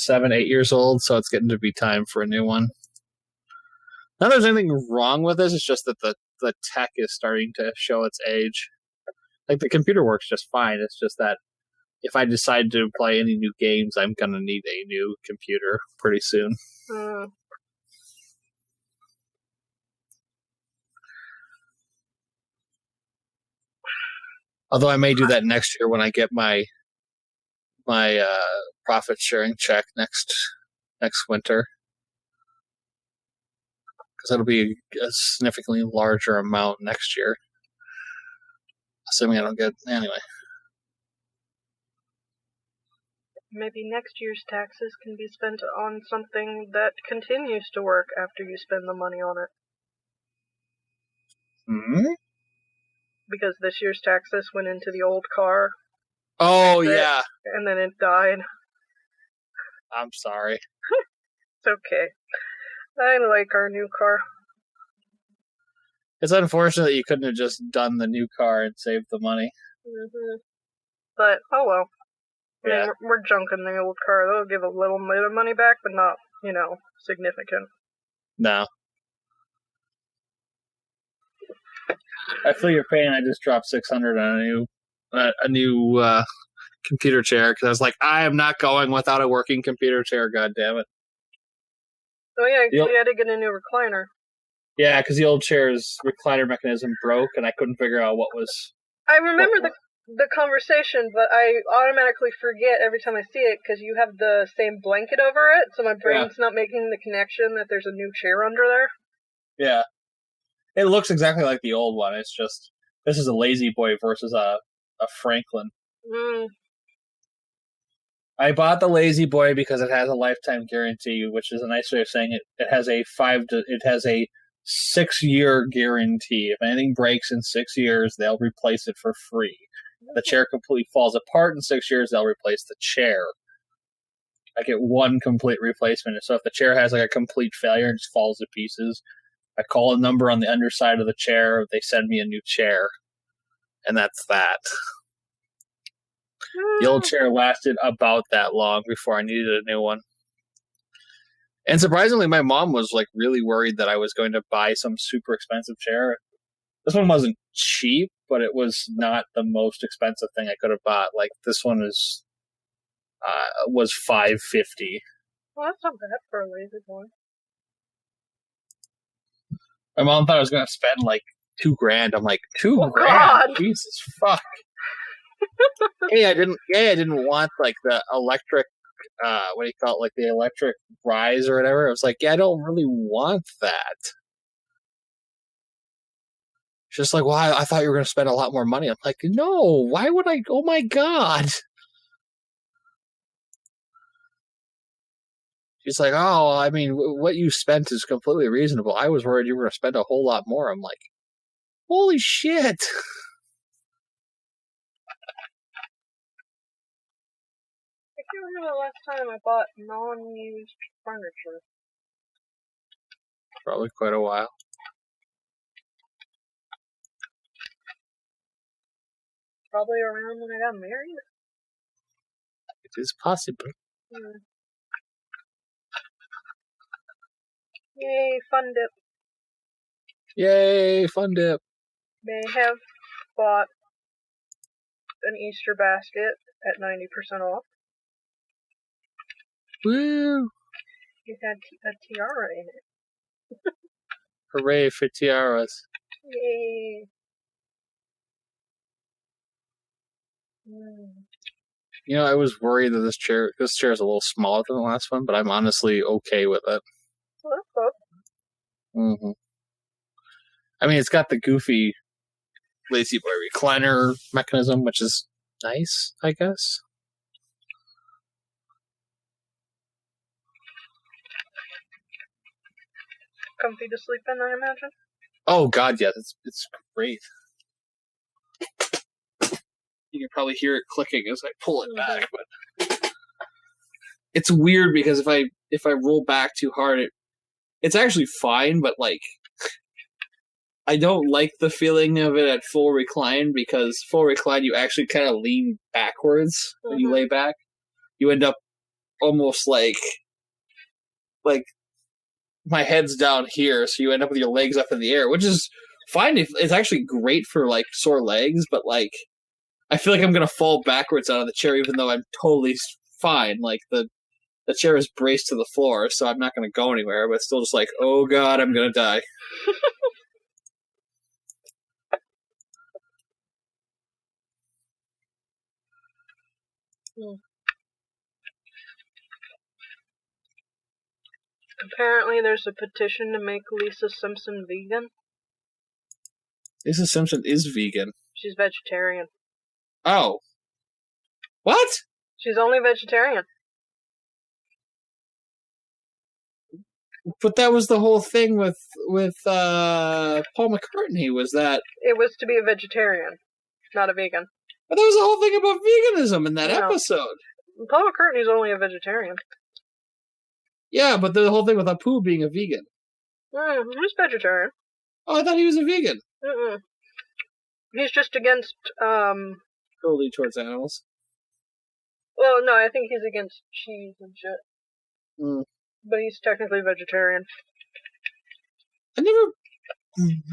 7-8 years old, so it's getting to be time for a new one. Not that there's anything wrong with this, it's just that the tech is starting to show its age. Like, the computer works just fine, it's just that if I decide to play any new games, I'm going to need a new computer pretty soon. Although I may do that next year when I get my profit sharing check next winter. Because it'll be a significantly larger amount next year. Assuming I don't get... Anyway. Maybe next year's taxes can be spent on something that continues to work after you spend the money on it. Hmm? Because this year's taxes went into the old car. Oh, yeah. And then it died. I'm sorry. It's okay. I like our new car. It's unfortunate that you couldn't have just done the new car and saved the money. Mm-hmm. But, oh well. I mean, we're junking the old car. They'll give a little bit of money back, but not, significant. No. I feel your pain. I just dropped $600 on a new computer chair because I was like, I am not going without a working computer chair. God damn it! Oh yeah, you had to get a new recliner. Yeah, because the old chair's recliner mechanism broke, and I couldn't figure out what was. I remember the conversation, but I automatically forget every time I see it because you have the same blanket over it, so my brain's not making the connection that there's a new chair under there. Yeah. It looks exactly like the old one. It's just, this is a Lazy Boy versus a Franklin. I bought the Lazy Boy because it has a lifetime guarantee, which is a nice way of saying it. It has a 6-year guarantee. If anything breaks in 6 years, they'll replace it for free. If the chair completely falls apart in 6 years, they'll replace the chair. I get one complete replacement. So if the chair has like a complete failure and just falls to pieces, I call a number on the underside of the chair. They send me a new chair. And that's that. The old chair lasted about that long before I needed a new one. And surprisingly, my mom was like really worried that I was going to buy some super expensive chair. This one wasn't cheap, but it was not the most expensive thing I could have bought. Like this one was $550. Well, that's not bad for a Lazy Boy. My mom thought I was going to spend like $2,000. I'm like, $2,000? God. Jesus fuck. I didn't want like the electric, what do you call it? Like the electric rise or whatever. I was like, I don't really want that. Just like, well, I thought you were going to spend a lot more money. I'm like, no, why would I? Oh my God. She's like, oh, I mean, what you spent is completely reasonable. I was worried you were going to spend a whole lot more. I'm like, holy shit. I can't remember the last time I bought non-used furniture. Probably quite a while. Probably around when I got married. It is possible. Yay, Fun Dip. Yay, Fun Dip. They have bought an Easter basket at 90% off. Woo! It had a tiara in it. Hooray for tiaras. Yay. You know, I was worried that this chair is a little smaller than the last one, but I'm honestly okay with it. Well, that's good. Mm-hmm. I mean, it's got the goofy Lazy Boy recliner mechanism, which is nice, I guess. Comfy to sleep in, I imagine. Oh God, yeah, it's great. You can probably hear it clicking as I pull it back, but it's weird because if I roll back too hard, it's actually fine, but like I don't like the feeling of it at full recline because full recline you actually kind of lean backwards when you lay back. You end up almost like my head's down here, so you end up with your legs up in the air, which is fine. It's actually great for like sore legs, but like I feel like I'm gonna fall backwards out of the chair, even though I'm totally fine. Like the chair is braced to the floor, so I'm not gonna go anywhere. But it's still just like, oh God, I'm gonna die. Apparently, there's a petition to make Lisa Simpson vegan. Lisa Simpson is vegan. She's vegetarian. Oh. What? She's only vegetarian. But that was the whole thing with Paul McCartney, was that... It was to be a vegetarian, not a vegan. But that was the whole thing about veganism in that episode. Paul McCartney's only a vegetarian. Yeah, but the whole thing with Apu being a vegan. He's vegetarian. Oh, I thought he was a vegan. He's just against, Cruelty towards animals. Well, no, I think he's against cheese and shit. But he's technically vegetarian. I never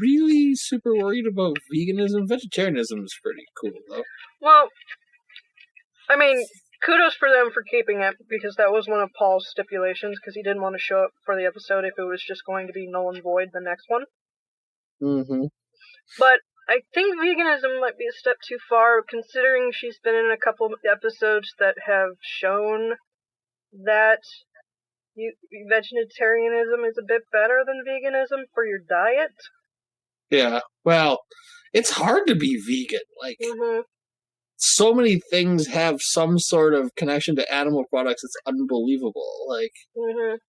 really super worried about veganism. Vegetarianism is pretty cool, though. Well, I mean, kudos for them for keeping it, because that was one of Paul's stipulations, because he didn't want to show up for the episode if it was just going to be null and void the next one. But I think veganism might be a step too far, considering she's been in a couple episodes that have shown that vegetarianism is a bit better than veganism for your diet. Yeah, well, it's hard to be vegan. Like, so many things have some sort of connection to animal products. It's unbelievable. Like,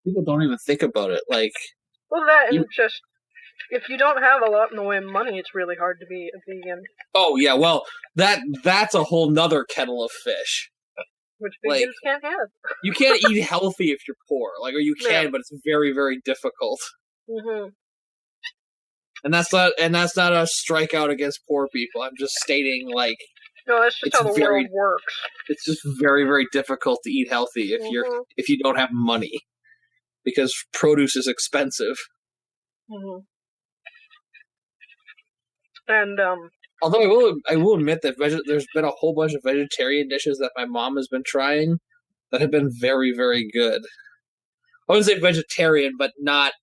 people don't even think about it. Like, well, that and just if you don't have a lot in the way of money, it's really hard to be a vegan. Oh yeah, well, that's a whole nother kettle of fish. Which vegans can't have. You can't eat healthy if you're poor. Like, or you can, but it's very, very difficult. And that's not a strikeout against poor people. I'm just stating, like, no, that's just how the world works. It's just very, very difficult to eat healthy if you don't have money, because produce is expensive. And although I will admit that there's been a whole bunch of vegetarian dishes that my mom has been trying that have been very, very good. I wouldn't say vegetarian, but not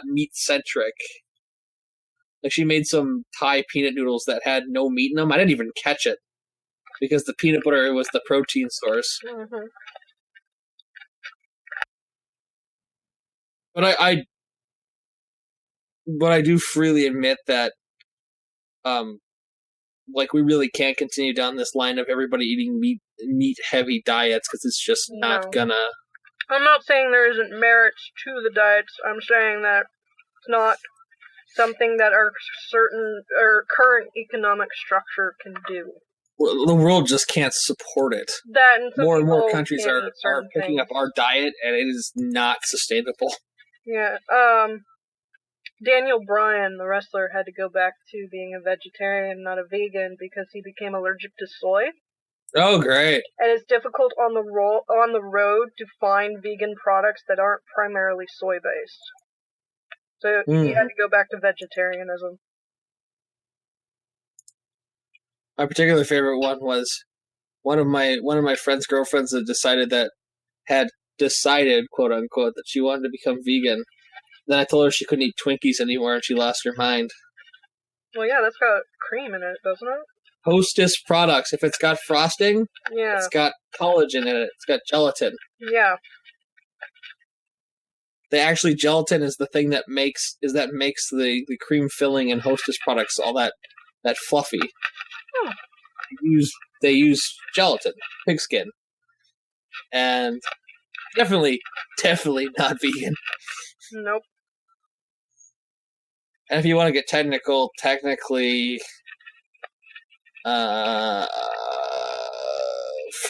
meat centric. Like, she made some Thai peanut noodles that had no meat in them. I didn't even catch it because the peanut butter was the protein source. But I do freely admit that, like, we really can't continue down this line of everybody eating meat heavy diets, because it's just not gonna. I'm not saying there isn't merits to the diets. I'm saying that it's not something that our current economic structure can do. Well, the world just can't support it. That and more and more countries are picking up our diet, and it is not sustainable. Yeah. Daniel Bryan, the wrestler, had to go back to being a vegetarian, not a vegan, because he became allergic to soy. Oh, great! And it's difficult on the road to find vegan products that aren't primarily soy-based. So he had to go back to vegetarianism. My particular favorite one was one of my friend's girlfriends had decided, quote unquote, that she wanted to become vegan. Then I told her she couldn't eat Twinkies anymore, and she lost her mind. Well, yeah, that's got cream in it, doesn't it? Hostess products. If it's got frosting, it's got collagen in it. It's got gelatin. Yeah. Gelatin is the thing that makes the cream filling in Hostess products all that fluffy. They use gelatin, pigskin, and definitely not vegan. Nope. And if you want to get technical, technically, for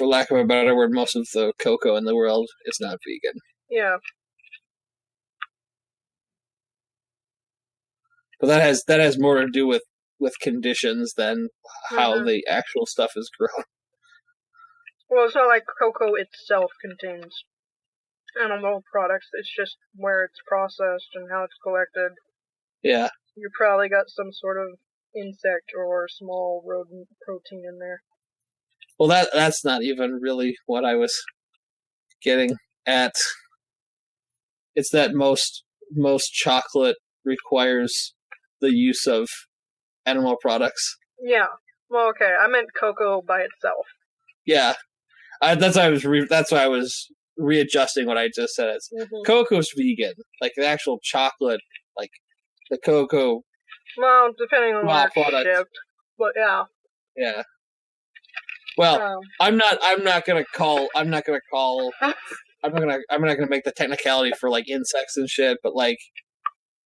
lack of a better word, most of the cocoa in the world is not vegan. Yeah. But that has more to do with conditions than how the actual stuff is grown. Well, it's not like cocoa itself contains animal products. It's just where it's processed and how it's collected. Yeah. You probably got some sort of insect or small rodent protein in there. Well, that's not even really what I was getting at. It's that most chocolate requires the use of animal products. Yeah. Well, okay. I meant cocoa by itself. Yeah. That's why I was readjusting what I just said. It's cocoa's vegan. Like, the actual chocolate, like the cocoa. Well, depending on where it's shipped. But yeah. Yeah. Well, I'm not gonna make the technicality for, like, insects and shit, but, like,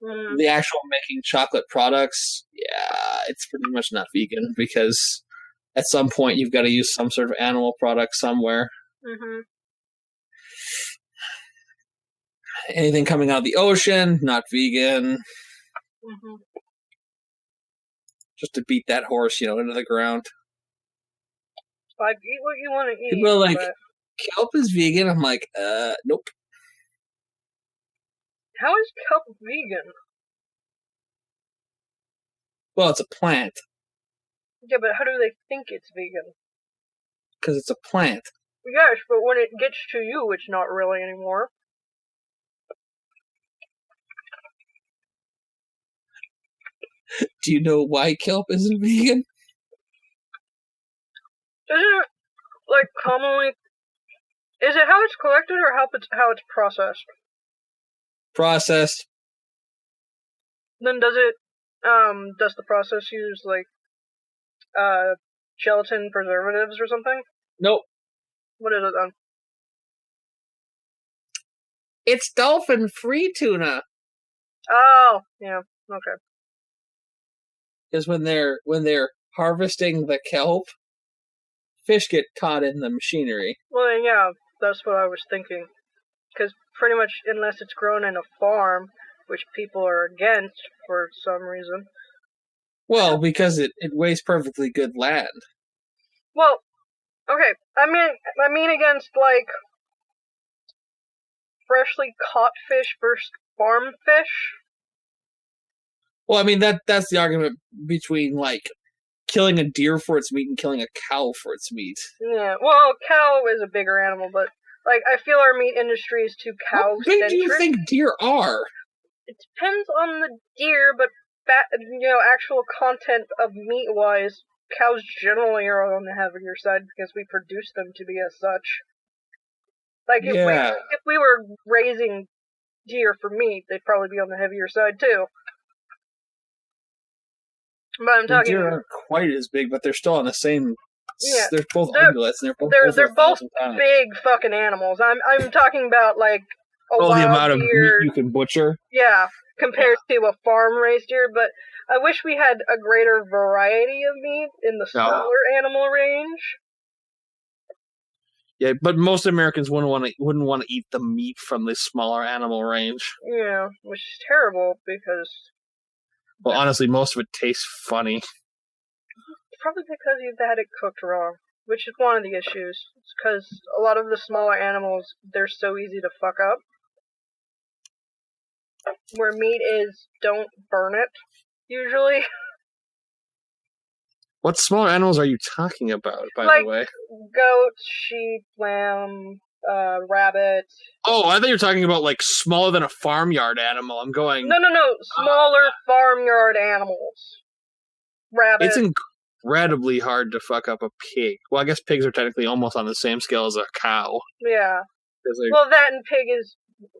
the actual making chocolate products, yeah, it's pretty much not vegan, because at some point you've got to use some sort of animal product somewhere. Anything coming out of the ocean, not vegan. Just to beat that horse, into the ground. Like, eat what you want to eat. People are like, kelp is vegan. I'm like, nope. How is kelp vegan? Well, it's a plant. Yeah, but how do they think it's vegan? Because it's a plant. Yes, but when it gets to you, it's not really anymore. Do you know why kelp isn't vegan? Isn't it, like, commonly... Is it how it's collected or how it's processed? Processed. Then does the process use, like, gelatin preservatives or something? Nope. What is it then? It's dolphin-free tuna. Oh, yeah, okay. Because when they're harvesting the kelp, fish get caught in the machinery. Well, then, yeah, that's what I was thinking. Because pretty much, unless it's grown in a farm, which people are against for some reason. Well, because it wastes perfectly good land. Well, okay, I mean against, like, freshly caught fish versus farm fish. Well, I mean, that's the argument between, like, killing a deer for its meat and killing a cow for its meat. Yeah, well, cow is a bigger animal, but, like, I feel our meat industry is too cow-centric. How big do you think deer are? It depends on the deer, but actual content of meat-wise, cows generally are on the heavier side because we produce them to be as such. Like, if we were raising deer for meat, they'd probably be on the heavier side, too. But I'm talking... Deer aren't quite as big, but they're still on the same... Yeah. They're both ungulates, and they're both big fucking animals. I'm talking about, like, the amount of deer, meat you can butcher? Yeah, compared to a farm-raised deer, but I wish we had a greater variety of meat in the smaller animal range. Yeah, but most Americans wouldn't want to eat the meat from this smaller animal range. Yeah, which is terrible because... Well, honestly, most of it tastes funny. Probably because you've had it cooked wrong, which is one of the issues. It's because a lot of the smaller animals, they're so easy to fuck up. Where meat is, don't burn it, usually. What smaller animals are you talking about, by the way? Goats, sheep, lamb, rabbit. Oh, I thought you were talking about, like, smaller than a farmyard animal. I'm going... No, smaller farmyard animals. Rabbit. It's incredibly hard to fuck up a pig. Well, I guess pigs are technically almost on the same scale as a cow. Yeah. Well, that and pig is,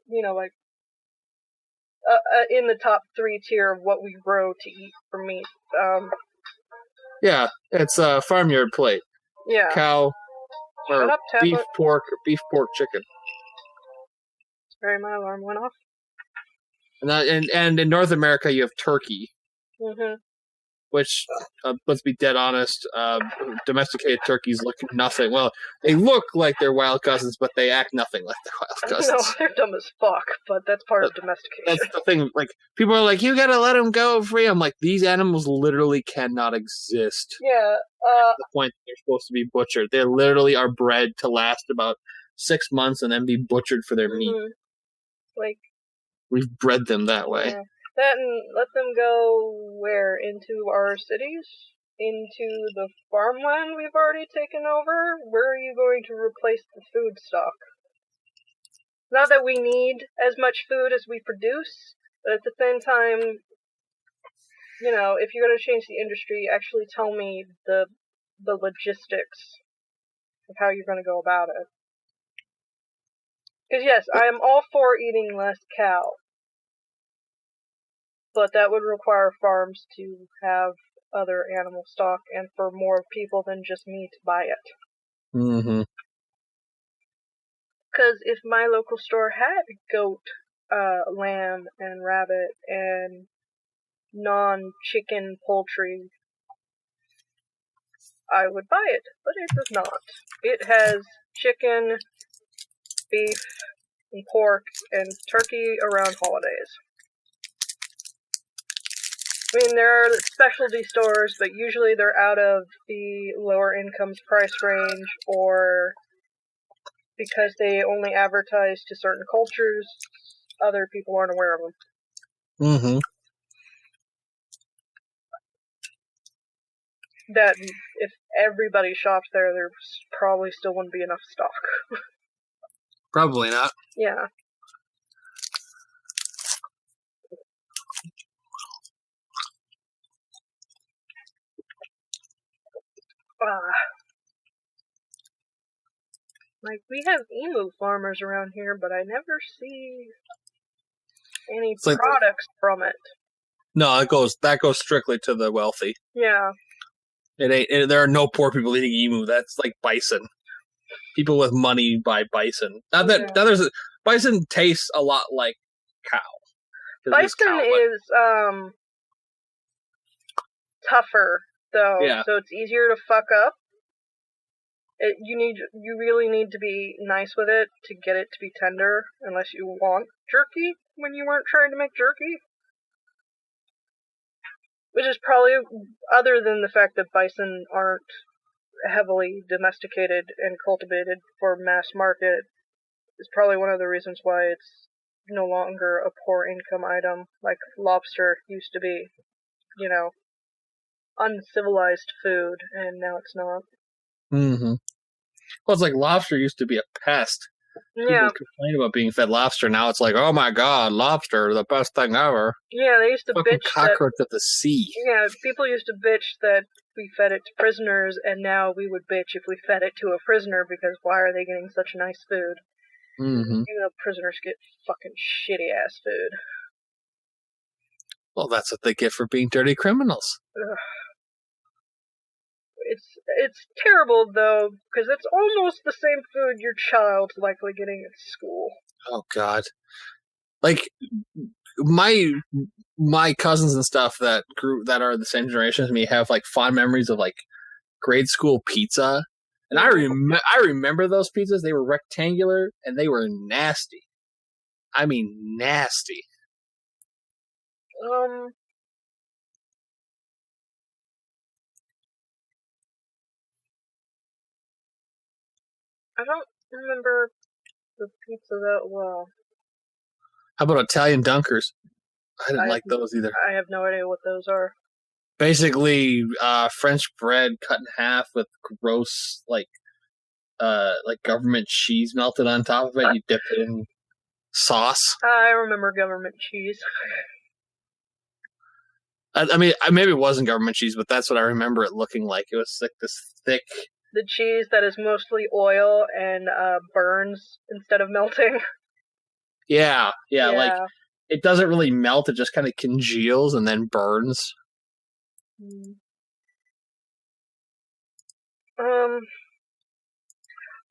like, in the top 3 tier of what we grow to eat for meat. Yeah, it's a farmyard plate. Yeah. Cow, or beef, pork, chicken. Sorry, my alarm went off. And in North America, you have turkey. Mm-hmm. Which, let's be dead honest, domesticated turkeys look nothing. Well, they look like they're wild cousins, but they act nothing like they're wild cousins. No, they're dumb as fuck, but that's part of domestication. That's the thing. Like, people are like, you gotta let them go free. I'm like, these animals literally cannot exist. Yeah. At the point they're supposed to be butchered. They literally are bred to last about 6 months and then be butchered for their meat. Like, we've bred them that way. Yeah. That and let them go where? Into our cities? Into the farmland we've already taken over? Where are you going to replace the food stock? Not that we need as much food as we produce, but at the same time, if you're going to change the industry, actually tell me the logistics of how you're going to go about it. Because yes, I am all for eating less cow. But that would require farms to have other animal stock and for more people than just me to buy it. Mm-hmm. Because if my local store had goat, lamb, and rabbit, and non-chicken poultry, I would buy it. But it does not. It has chicken, beef, and pork, and turkey around holidays. I mean, there are specialty stores, but usually they're out of the lower incomes price range, or because they only advertise to certain cultures, other people aren't aware of them. Mm-hmm. That if everybody shopped there probably still wouldn't be enough stock. Probably not. Yeah. Like, we have emu farmers around here, but I never see any products from it. No, that goes strictly to the wealthy. Yeah. There are no poor people eating emu. That's like bison. People with money buy bison. Bison tastes a lot like cow. Bison is tougher though, so it's easier to fuck up. You really need to be nice with it to get it to be tender, unless you want jerky when you weren't trying to make jerky. Which is probably, other than the fact that bison aren't heavily domesticated and cultivated for mass market, is probably one of the reasons why it's no longer a poor income item like lobster used to be. You know, uncivilized food, and now it's not. Mm-hmm. Well, it's like lobster used to be a pest. Yeah. People complain about being fed lobster. Now it's like, oh my god, lobster, the best thing ever. Yeah, they used to fucking bitch cockroach of the sea. Yeah, people used to bitch that we fed it to prisoners, and now we would bitch if we fed it to a prisoner, because why are they getting such nice food? Mm-hmm. Even though prisoners get fucking shitty-ass food. Well, that's what they get for being dirty criminals. Ugh. It's terrible, though, because it's almost the same food your child's likely getting at school. Oh, God. Like, my cousins and stuff that are the same generation as me have, like, fond memories of, like, grade school pizza. And I remember those pizzas. They were rectangular, and they were nasty. I mean, nasty. I don't remember the pizza that well. How about Italian dunkers? I didn't like those either. I have no idea what those are. Basically, French bread cut in half with gross, like government cheese melted on top of it. You dip it in sauce. I remember government cheese. I mean, maybe it wasn't government cheese, but that's what I remember it looking like. It was like this thick. The cheese that is mostly oil and burns instead of melting. Yeah, like it doesn't really melt; it just kind of congeals and then burns.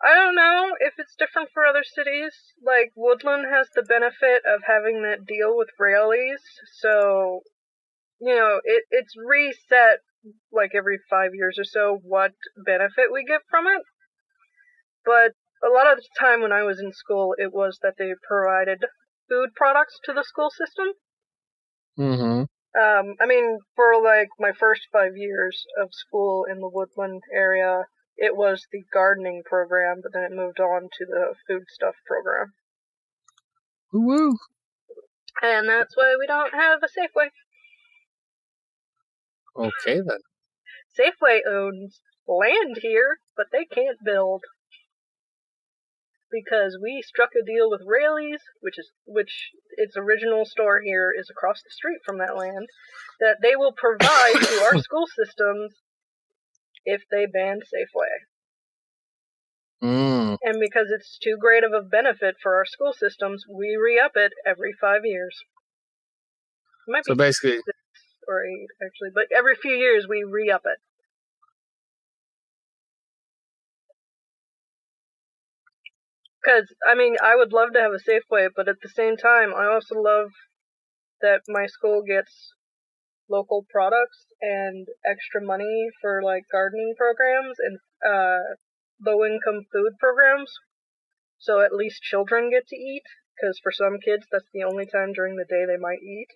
I don't know if it's different for other cities. Like, Woodland has the benefit of having that deal with Raleigh's, so, you know, it's reset, like, every 5 years or so what benefit we get from it. But a lot of the time when I was in school, it was that they provided food products to the school system. Mm-hmm. I mean, for, like, my first 5 years of school in the Woodland area, it was the gardening program, but then it moved on to the food stuff program. Woo! And that's why we don't have a Safeway. Okay, then. Safeway owns land here, but they can't build. Because we struck a deal with Raleigh's, which its original store here is across the street from that land, that they will provide to our school systems if they ban Safeway. And because it's too great of a benefit for our school systems, we re-up it every 5 years. It might be basically 6 or 8, actually, but every few years we re-up it. Because, I mean, I would love to have a Safeway, but at the same time, I also love that my school gets local products and extra money for, like, gardening programs and low-income food programs. So at least children get to eat, because for some kids, that's the only time during the day they might eat.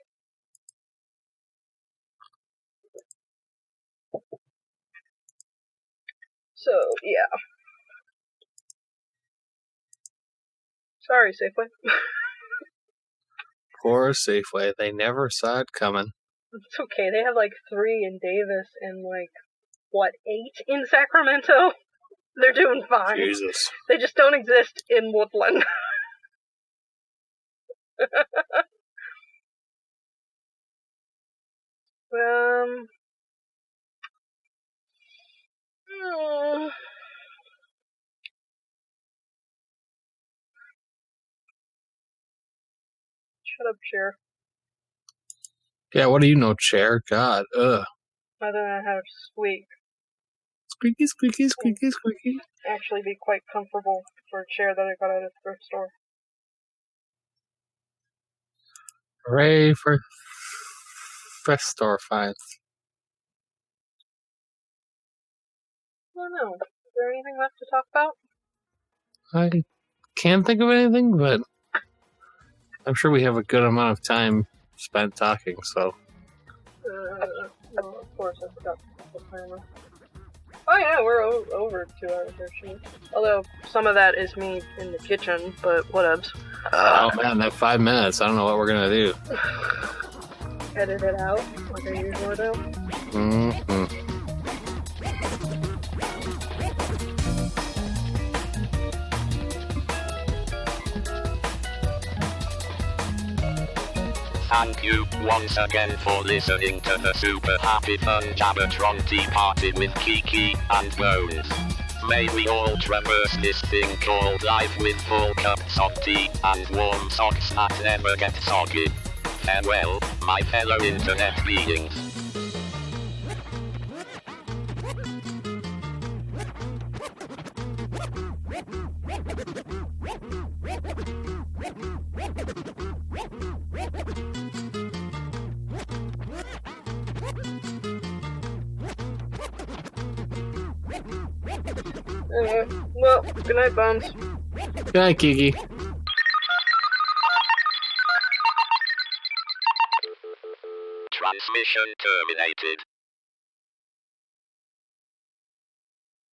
So, yeah. Sorry, Safeway. Poor Safeway. They never saw it coming. It's okay. They have like 3 in Davis and like, 8 in Sacramento? They're doing fine. Jesus. They just don't exist in Woodland. Oh. Shut up, Chair. Yeah, what do you know, Chair? God, ugh. I don't know how to squeak. Squeaky, squeaky, squeaky, squeaky. Actually be quite comfortable for a chair that I got at a thrift store. Hooray for thrift store finds. I don't know. Is there anything left to talk about? I can't think of anything, but I'm sure we have a good amount of time spent talking, so. Well, of course, I forgot the timer. Oh yeah, we're over 2 hours actually. Although, some of that is me in the kitchen, but whatevs. Oh man, that 5 minutes, I don't know what we're gonna do. Edit it out, like I usually do. Mm-hmm. Thank you once again for listening to the super happy fun Jabbertron Tea Party with Kiki and Bones. May we all traverse this thing called life with full cups of tea and warm socks that never get soggy. Farewell, my fellow internet beings. Well, good night, Bones. Good night, Kiki. Transmission terminated.